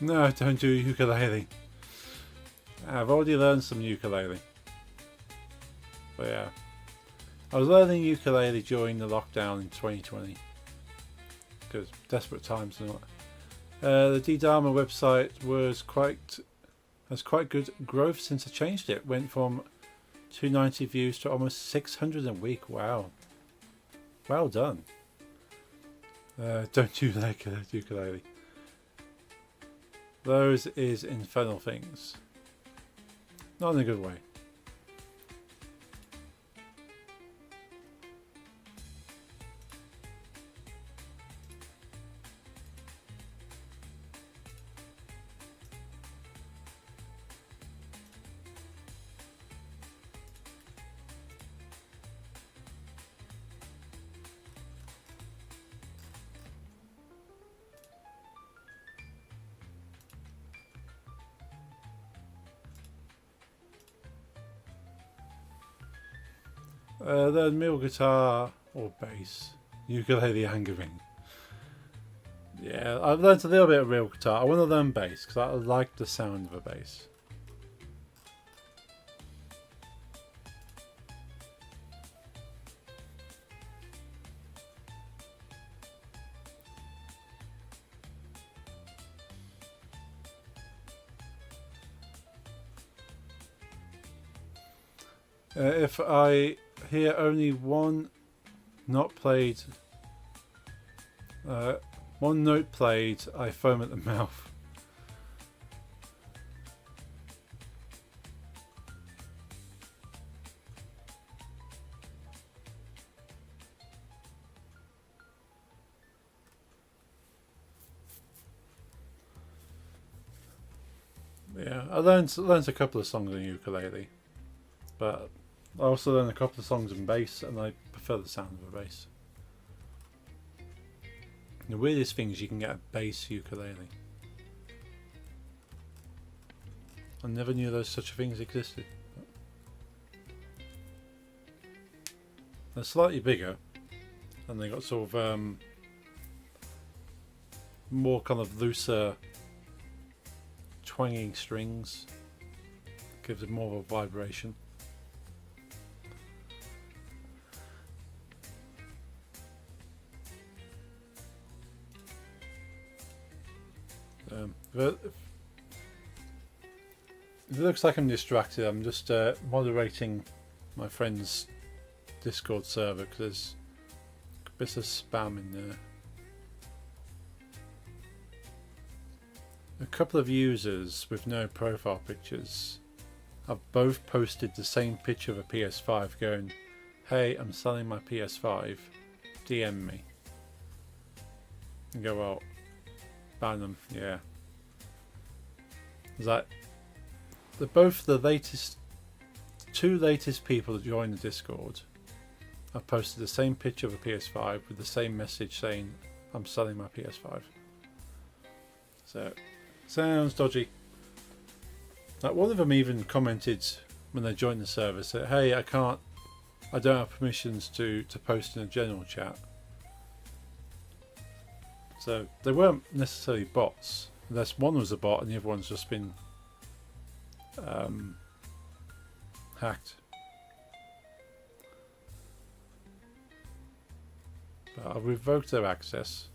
No, don't do ukulele. I've already learned some ukulele. But yeah, I was learning ukulele during the lockdown in 2020 because desperate times and all. The D-Dharma website has quite good growth since I changed it. Went from 290 views to almost 600 a week. Wow, well done. Don't you like ukulele? Those is infernal things. Not in a good way. The middle guitar or bass, ukulele angering. Yeah, I've learned a little bit of real guitar. I want to learn bass because I like the sound of a bass. If I hear only one not played, one note played, I foam at the mouth. Yeah, I learned a couple of songs on ukulele, but I also learned a couple of songs on bass, and I prefer the sound of a bass. The weirdest thing is you can get a bass ukulele. I never knew those such things existed. They're slightly bigger, and they got sort of more kind of looser twanging strings. Gives it more of a vibration. But it looks like I'm distracted. I'm just moderating my friend's Discord server because there's bits of spam in there. A couple of users with no profile pictures have both posted the same picture of a PS5 going, "Hey, I'm selling my PS5, DM me." And go, well, ban them, yeah. Is that they're both the two latest people that joined the Discord have posted the same picture of a PS5 with the same message saying, "I'm selling my PS5." So sounds dodgy. Like one of them even commented when they joined the server, said, "Hey, I don't have permissions to post in a general chat." So they weren't necessarily bots, unless one was a bot and the other one's just been hacked. But I've revoked their access.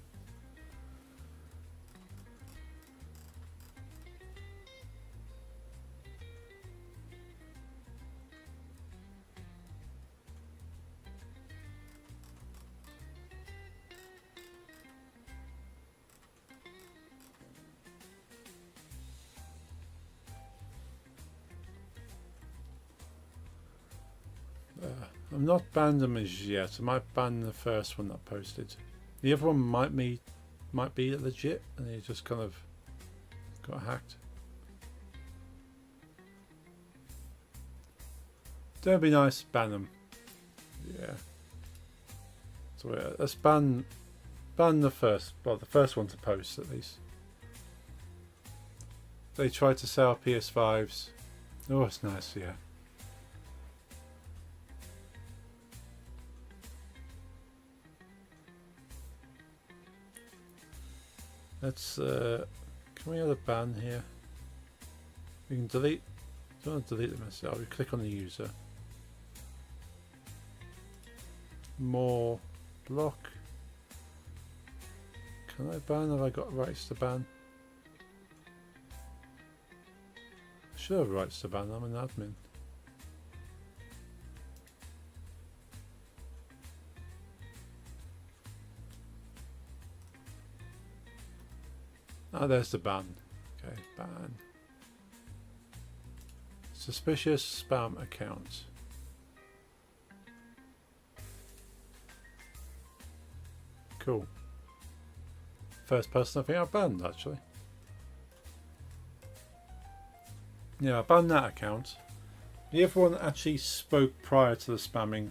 I'm not banned them as yet. I might ban the first one that posted. The other one might be legit, and he just kind of got hacked. Don't be nice, ban them. Yeah. So let's ban the first one to post at least. They tried to sell PS5s. Oh, it's nice, yeah. Let's can we have a ban here? We can delete. Don't want to delete the message. We click on the user. more block. Can I ban? Have I got rights to ban? I should have rights to ban. I'm an admin. Ah, there's the ban. Okay, ban. Suspicious spam account. Cool. First person I think I've banned, actually. Yeah, I banned that account. The other one actually spoke prior to the spamming,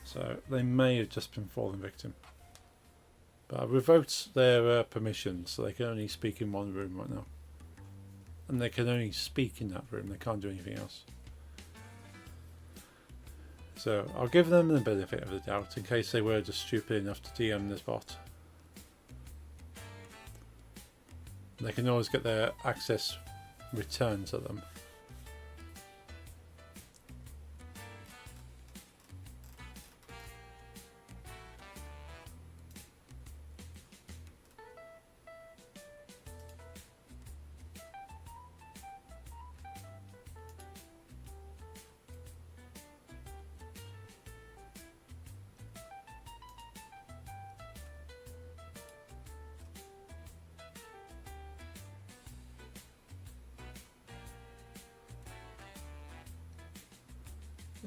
so they may have just been fallen victim. But I revoked their permission, so they can only speak in one room right now. And they can only speak in that room, they can't do anything else. So I'll give them the benefit of the doubt in case they were just stupid enough to DM this bot. They can always get their access returned to them.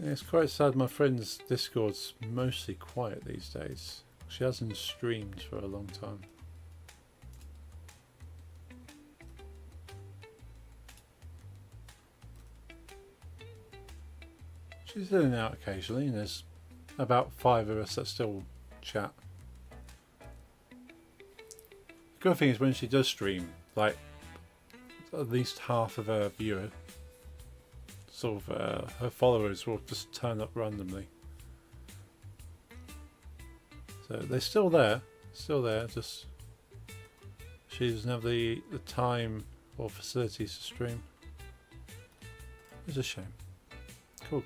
Yeah, it's quite sad. My friend's Discord's mostly quiet these days. She hasn't streamed for a long time. She's in and out occasionally, and there's about 5 of us that still chat. The good thing is when she does stream, like at least half of her viewer, sort of her followers will just turn up randomly. So they're still there, just she doesn't have the time or facilities to stream. It's a shame. Cool.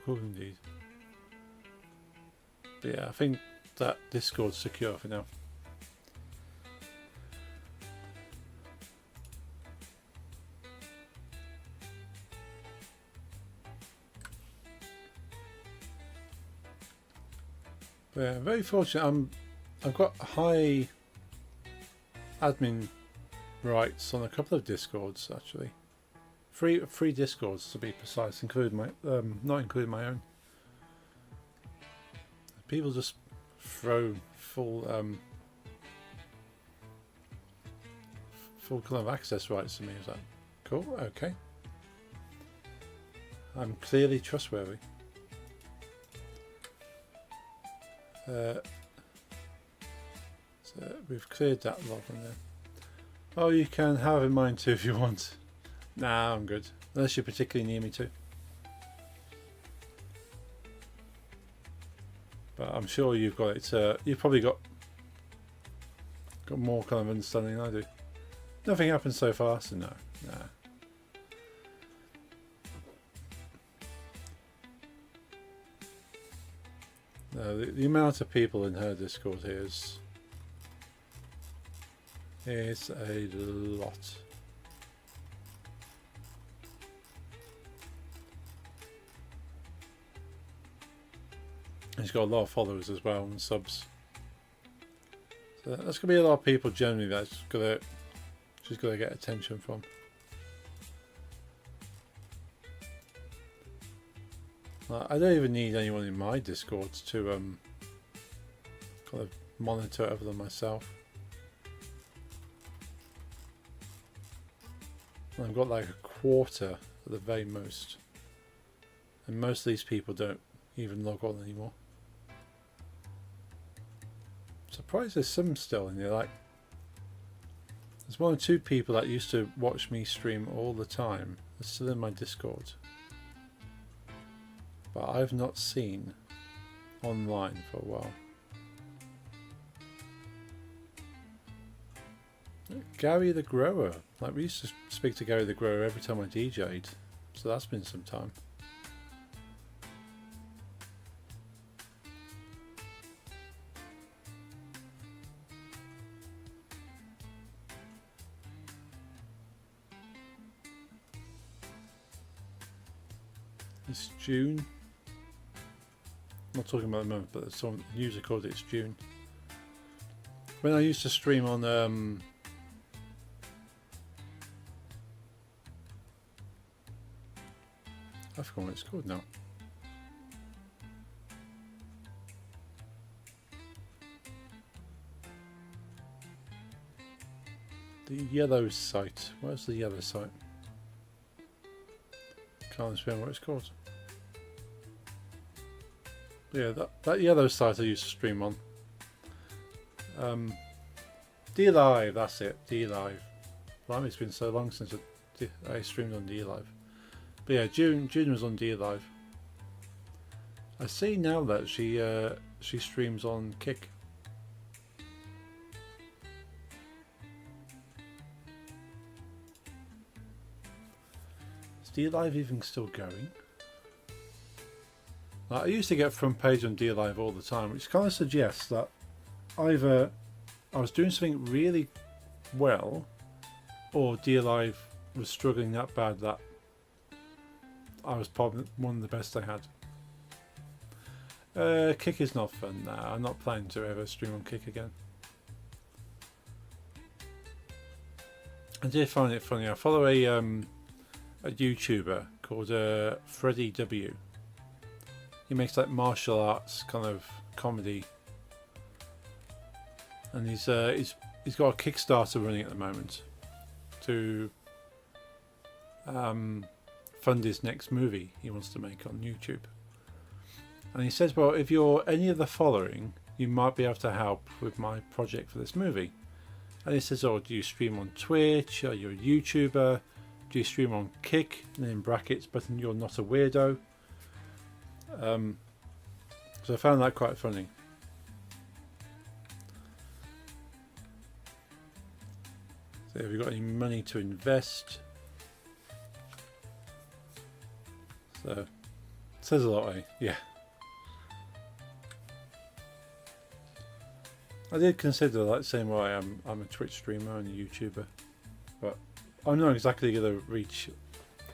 Cool indeed. But yeah, I think that Discord's secure for now. But yeah, very fortunate. I've got high admin rights on a couple of Discords actually. Free Discords to be precise, including my not including my own. People just throw full kind of access rights to me. Is that cool? Okay. I'm clearly trustworthy. So we've cleared that log in there. Oh, you can have in mind too if you want. Nah, I'm good. Unless you're particularly near me too. But I'm sure you've got it. You've probably got more kind of understanding than I do. Nothing happened so far, so no. Nah. No, the amount of people in her Discord here is a lot. He's got a lot of followers as well and subs. So that's going to be a lot of people generally that's she's got to get attention from. I don't even need anyone in my Discords to kind of monitor it other than myself. I've got like a quarter at the very most, and most of these people don't even log on anymore. I'm surprised there's some still in there. Like there's 1 or 2 people that used to watch me stream all the time. They're still in my Discord, but I've not seen online for a while. Gary the Grower. Like we used to speak to Gary the Grower every time I DJ'd, so that's been some time. It's June. I'm not talking about the moment, but some news recorded it's June. When I used to stream on I forgot what it's called now. The yellow site. Where's the yellow site? Can't remember what it's called. Yeah, that yellow site I used to stream on. D-Live, that's it. D-Live. Blimey, it's been so long since I streamed on D-Live. But yeah, June was on D-Live. I see now that she streams on Kick. Is D-Live even still going? I used to get front page on D-Live all the time, which kind of suggests that either I was doing something really well, or D-Live was struggling that bad that I was probably one of the best I had. Kick is not fun now. I'm not planning to ever stream on Kick again. I did find it funny. I follow a YouTuber called Freddie W. He makes like martial arts kind of comedy, and he's got a Kickstarter running at the moment to fund his next movie he wants to make on YouTube. And he says, well, if you're any of the following, you might be able to help with my project for this movie. And he says, oh, do you stream on Twitch? Are you a YouTuber? Do you stream on Kick? And then in brackets, but you're not a weirdo. So I found that quite funny. So have you got any money to invest? So it says a lot, eh? Yeah. I did consider like saying, well, I'm a Twitch streamer and a YouTuber, but I'm not exactly going to reach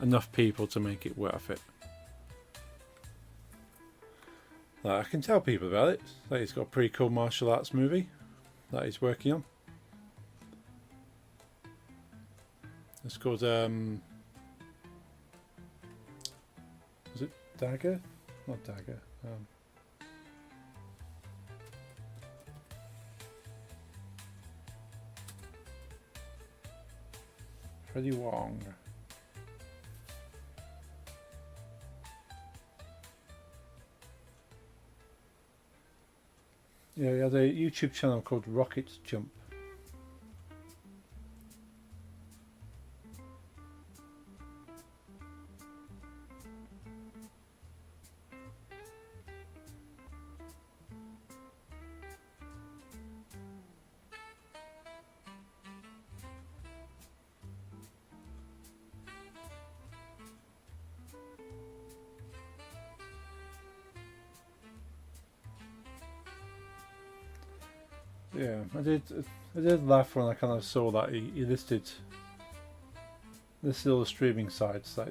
enough people to make it worth it. Like, I can tell people about it. Like, he's got a pretty cool martial arts movie that he's working on. It's called was it Dagger? Not Dagger. Freddie Wong. Yeah, he has a YouTube channel called Rocket Jump. Yeah, I did laugh when I kind of saw that he listed all the streaming sites that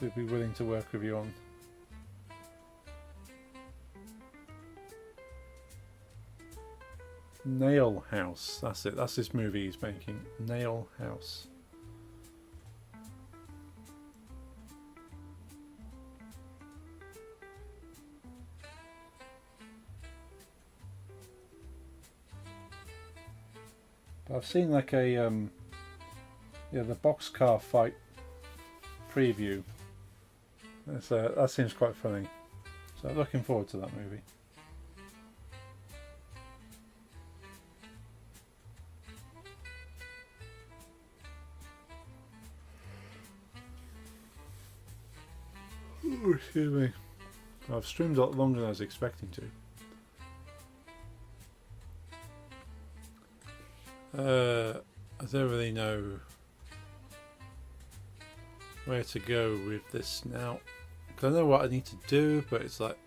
he'd be willing to work with you on. Nail House, that's it. That's this movie he's making. Nail House. I've seen like a the boxcar fight preview. That seems quite funny. So looking forward to that movie. Ooh, excuse me. I've streamed a lot longer than I was expecting to. I don't really know where to go with this now. Because I know what I need to do, but it's like,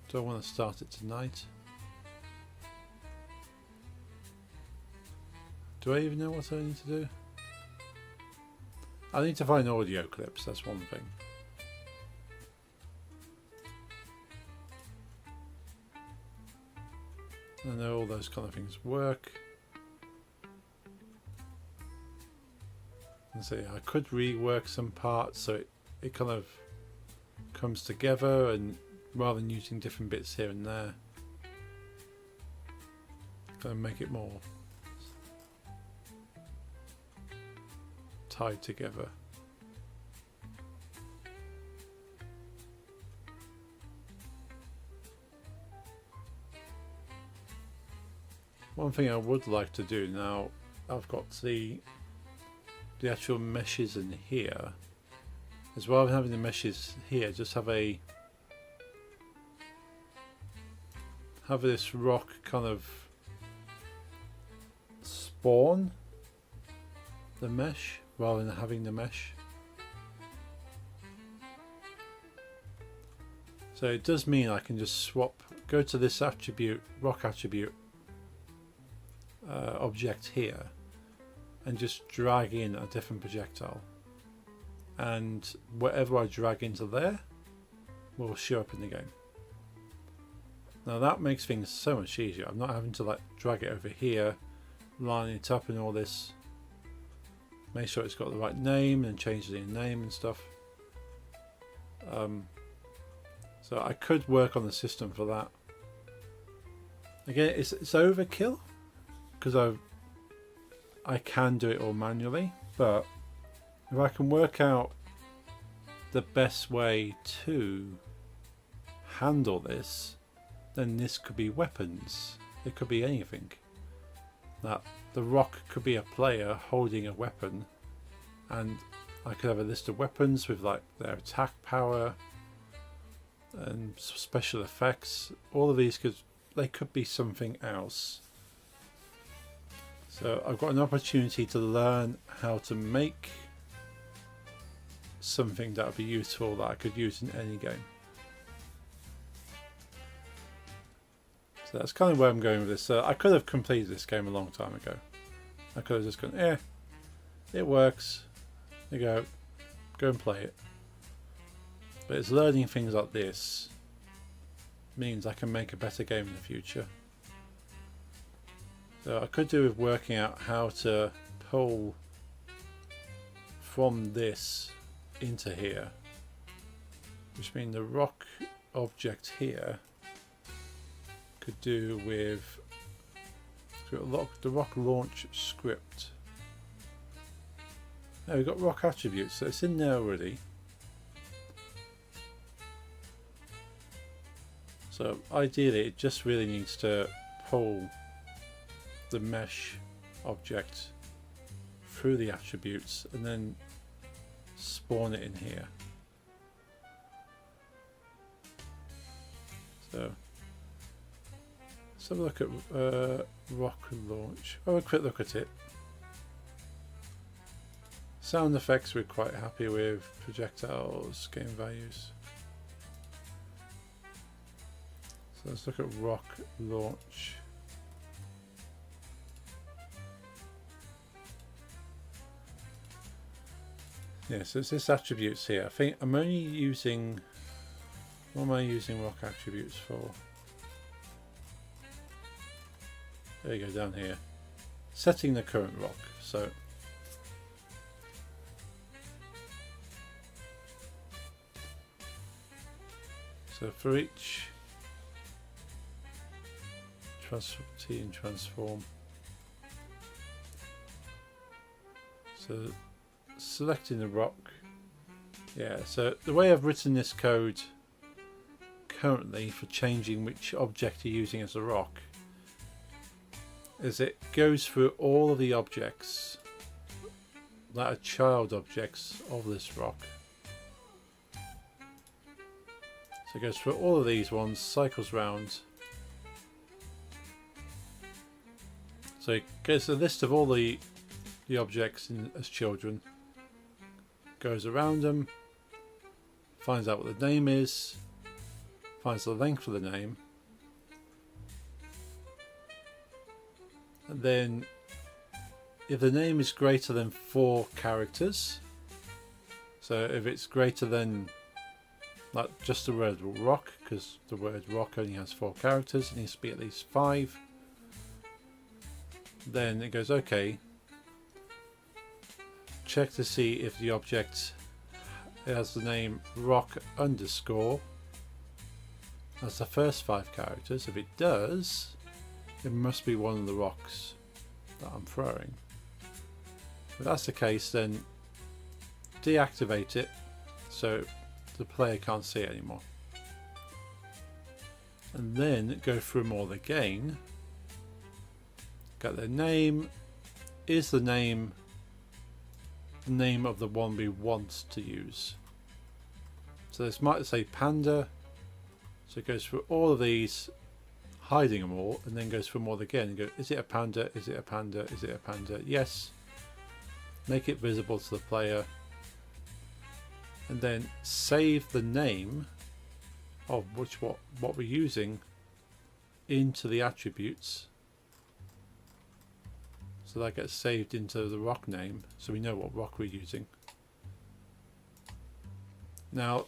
do I want to start it tonight? Do I even know what I need to do? I need to find audio clips, that's one thing. I know all those kind of things work. And so yeah, I could rework some parts so it kind of comes together, and rather than using different bits here and there, kind of make it more tied together. One thing I would like to do now, I've got the actual meshes in here, is rather than having the meshes here, just have this rock kind of spawn the mesh rather than having the mesh. So it does mean I can just go to this attribute, rock attribute object here, and just drag in a different projectile, and whatever I drag into there will show up in the game. Now that makes things so much easier. I'm not having to like drag it over here, line it up and all this, make sure it's got the right name and change the name and stuff. So I could work on the system for that. Again, it's overkill because I can do it all manually, but if I can work out the best way to handle this, then this could be weapons. It could be anything. That the rock could be a player holding a weapon, and I could have a list of weapons with like their attack power and special effects. All of these could be something else. So I've got an opportunity to learn how to make something that would be useful that I could use in any game. So that's kind of where I'm going with this. I could have completed this game a long time ago. I could have just gone, it works. There you go and play it. But it's learning things like this means I can make a better game in the future. So I could do with working out how to pull from this into here, which means the rock object here could do with the rock launch script. Now we've got rock attributes, so it's in there already. So ideally it just really needs to pull the mesh object through the attributes and then spawn it in here. So let's have a look at rock launch. Have a quick look at it. Sound effects we're quite happy with. Projectiles, game values. So let's look at rock launch. Yeah, so it's this attributes here. I think I'm only using, what am I using rock attributes for? There you go, down here. Setting the current rock. So for each T and transform, so selecting the rock. Yeah, so the way I've written this code currently for changing which object you're using as a rock is it goes through all of the objects that are child objects of this rock. So it goes through all of these ones, cycles round. So it gets a list of all the objects as children, goes around them, finds out what the name is, finds the length of the name, and then if the name is greater than 4 characters, so if it's greater than like just the word rock, because the word rock only has 4 characters, it needs to be at least 5, then it goes, okay, check to see if the object has the name rock underscore as the first 5 characters. If it does, it must be one of the rocks that I'm throwing. If that's the case, then deactivate it so the player can't see it anymore. And then go through them all again. Get their name. Is the name of the one we want to use? So this might say panda. So it goes through all of these, hiding them all, and then goes through them all again and go, is it a panda? Is it a panda? Is it a panda? Yes. Make it visible to the player. And then save the name of what we're using into the attributes. So that gets saved into the rock name, so we know what rock we're using. Now,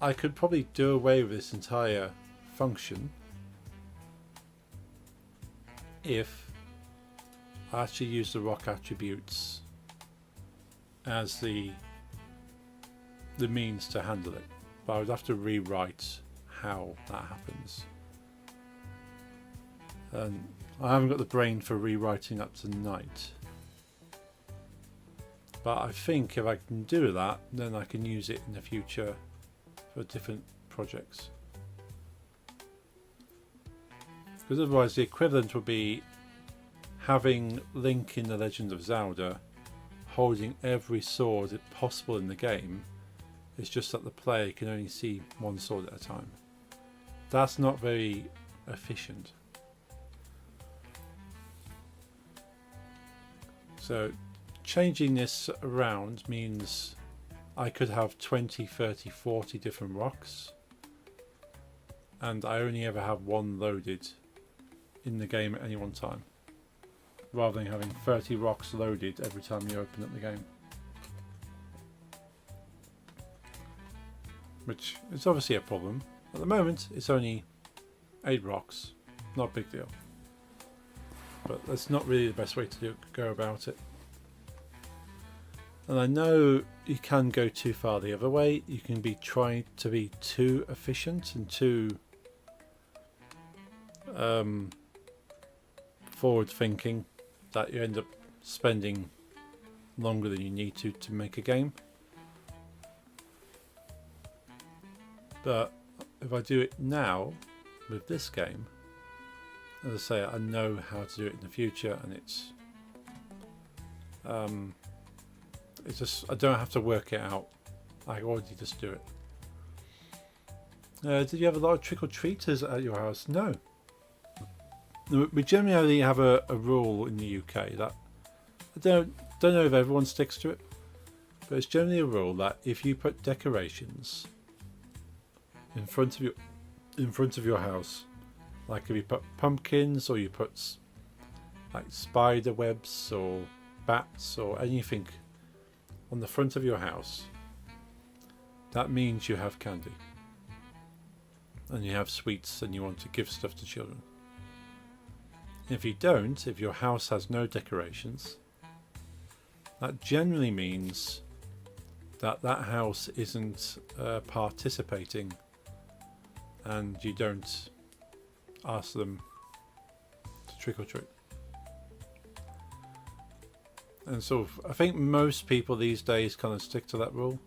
I could probably do away with this entire function if I actually use the rock attributes as the means to handle it, but I would have to rewrite how that happens, and I haven't got the brain for rewriting up tonight. But I think if I can do that, then I can use it in the future for different projects. Because otherwise the equivalent would be having Link in The Legend of Zelda holding every sword possible in the game. It's just that the player can only see one sword at a time. That's not very efficient. So changing this around means I could have 20, 30, 40 different rocks, and I only ever have one loaded in the game at any one time, rather than having 30 rocks loaded every time you open up the game. Which is obviously a problem. At the moment it's only 8 rocks, not a big deal. But that's not really the best way to go about it. And I know you can go too far the other way. You can be trying to be too efficient and too forward thinking that you end up spending longer than you need to make a game. But if I do it now with this game, as I say, I know how to do it in the future, and it's just, I don't have to work it out. I already just do it. Did you have a lot of trick-or-treaters at your house? No. We generally have a rule in the UK that I don't know if everyone sticks to it, but it's generally a rule that if you put decorations in front of your house, like if you put pumpkins or you put like spider webs or bats or anything on the front of your house, that means you have candy and you have sweets and you want to give stuff to children. If you don't, if your house has no decorations, that generally means that house isn't participating, and you don't ask them to trick or treat. And so I think most people these days kind of stick to that rule.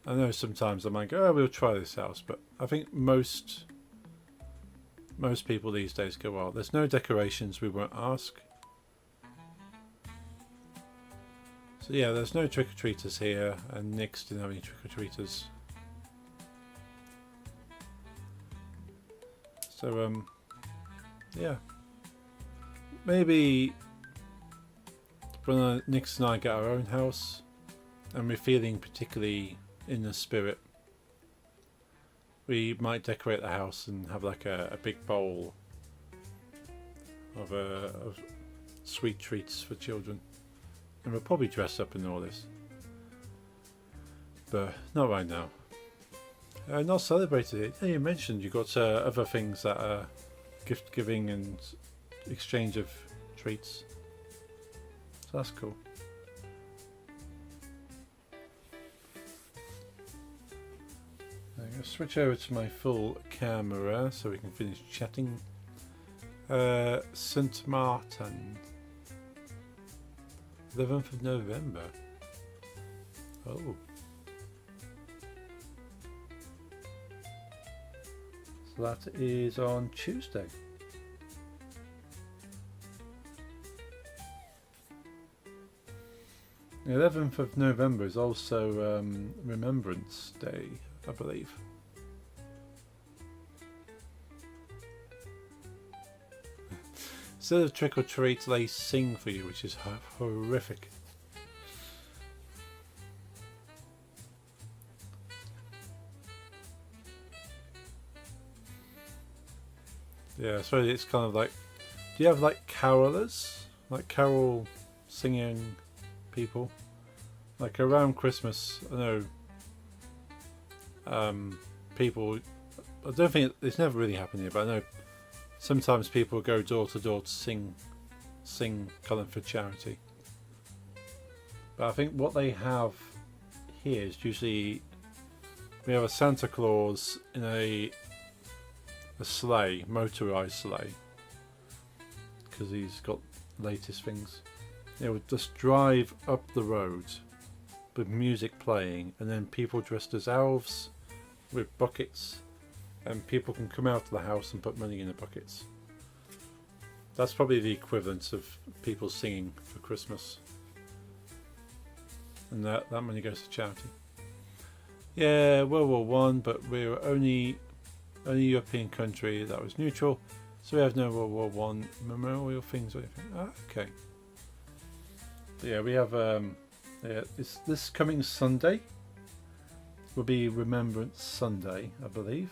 I know sometimes I might go, oh, we'll try this house, but I think most people these days go, well, there's no decorations, we won't ask. So yeah, there's no trick-or-treaters here, and Nick's didn't have any trick-or-treaters. So yeah, maybe when Nick's and I get our own house and we're feeling particularly in the spirit, we might decorate the house and have like a big bowl of sweet treats for children, and we'll probably dress up and all this, but not right now. Not celebrated it. Yeah, you mentioned you got other things that are gift giving and exchange of treats. So that's cool. I'm going to switch over to my full camera so we can finish chatting. St. Martin, 11th of November. Oh. So that is on Tuesday. The 11th of November is also Remembrance Day, I believe. Instead of trick or treat, they sing for you, which is horrific. Yeah, so it's kind of like, do you have like carolers? Like carol singing people? Like around Christmas, I know people, I don't think it's never really happened here, but I know sometimes people go door to door to sing kind of for charity. But I think what they have here is usually we have a Santa Claus in a sleigh, motorised sleigh, because he's got the latest things. They would just drive up the road with music playing, and then people dressed as elves with buckets, and people can come out of the house and put money in the buckets. That's probably the equivalent of people singing for Christmas, and that money goes to charity. Yeah, World War One, but we're only European country that was neutral, so we have no World War One memorial things or anything. Ah, okay. But yeah, we have it's this coming Sunday will be Remembrance Sunday, I believe,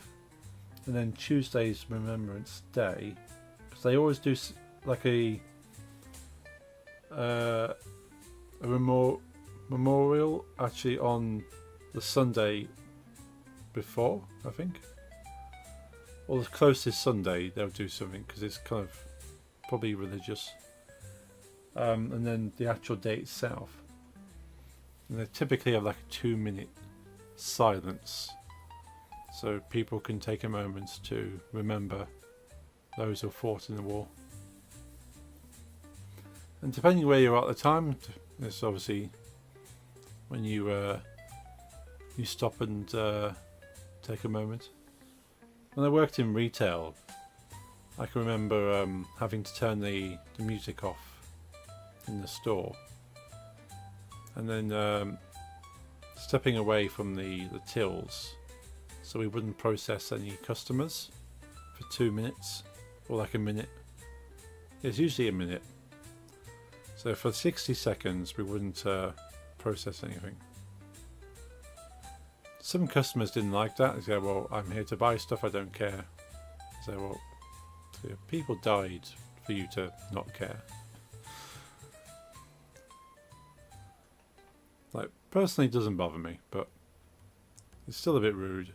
and then Tuesday's Remembrance Day, because they always do like a memorial actually on the Sunday before, I think. Or the closest Sunday they'll do something, because it's kind of probably religious. And then the actual date itself. And they typically have like a 2-minute silence, so people can take a moment to remember those who fought in the war. And depending where you're at the time, it's obviously when you stop and take a moment. When I worked in retail, I can remember having to turn the music off in the store, and then stepping away from the tills so we wouldn't process any customers for 2 minutes, or like a minute. It's usually a minute. So for 60 seconds we wouldn't process anything. Some customers didn't like that. They said, well, I'm here to buy stuff, I don't care. I said, well, people died for you to not care. Like, personally it doesn't bother me, but it's still a bit rude.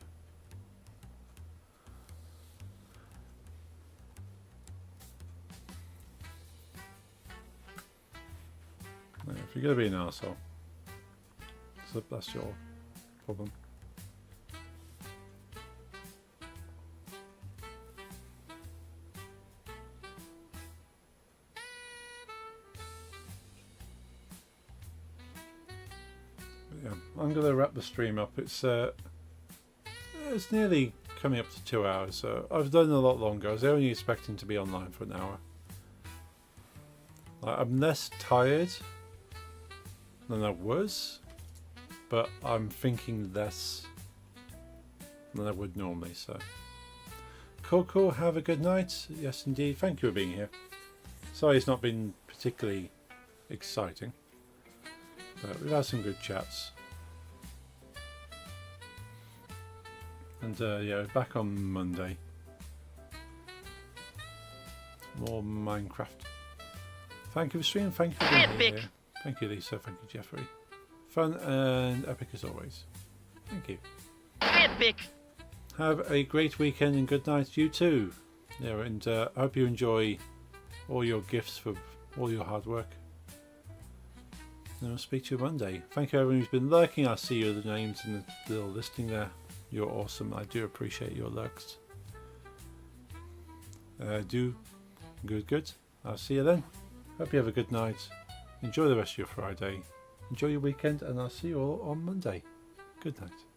Yeah, if you're going to be an arsehole, so that's your problem. Yeah, I'm going to wrap the stream up. It's nearly coming up to 2 hours, so I've done a lot longer. I was only expecting to be online for an hour. I'm less tired than I was, but I'm thinking less than I would normally, so. Cool, have a good night. Yes, indeed. Thank you for being here. Sorry it's not been particularly exciting, but we've had some good chats. And yeah, back on Monday. More Minecraft. Thank you for streaming. Thank you for being here. Thank you, Lisa. Thank you, Jeffrey. Fun and epic as always. Thank you. Epic! have a great weekend and good night to you too. Yeah, and I hope you enjoy all your gifts for all your hard work. And I'll speak to you Monday. Thank you everyone who's been lurking. I see your names in the little listing there. You're awesome. I do appreciate your lurks. Do good. I'll see you then. Hope you have a good night. Enjoy the rest of your Friday. Enjoy your weekend, and I'll see you all on Monday. Good night.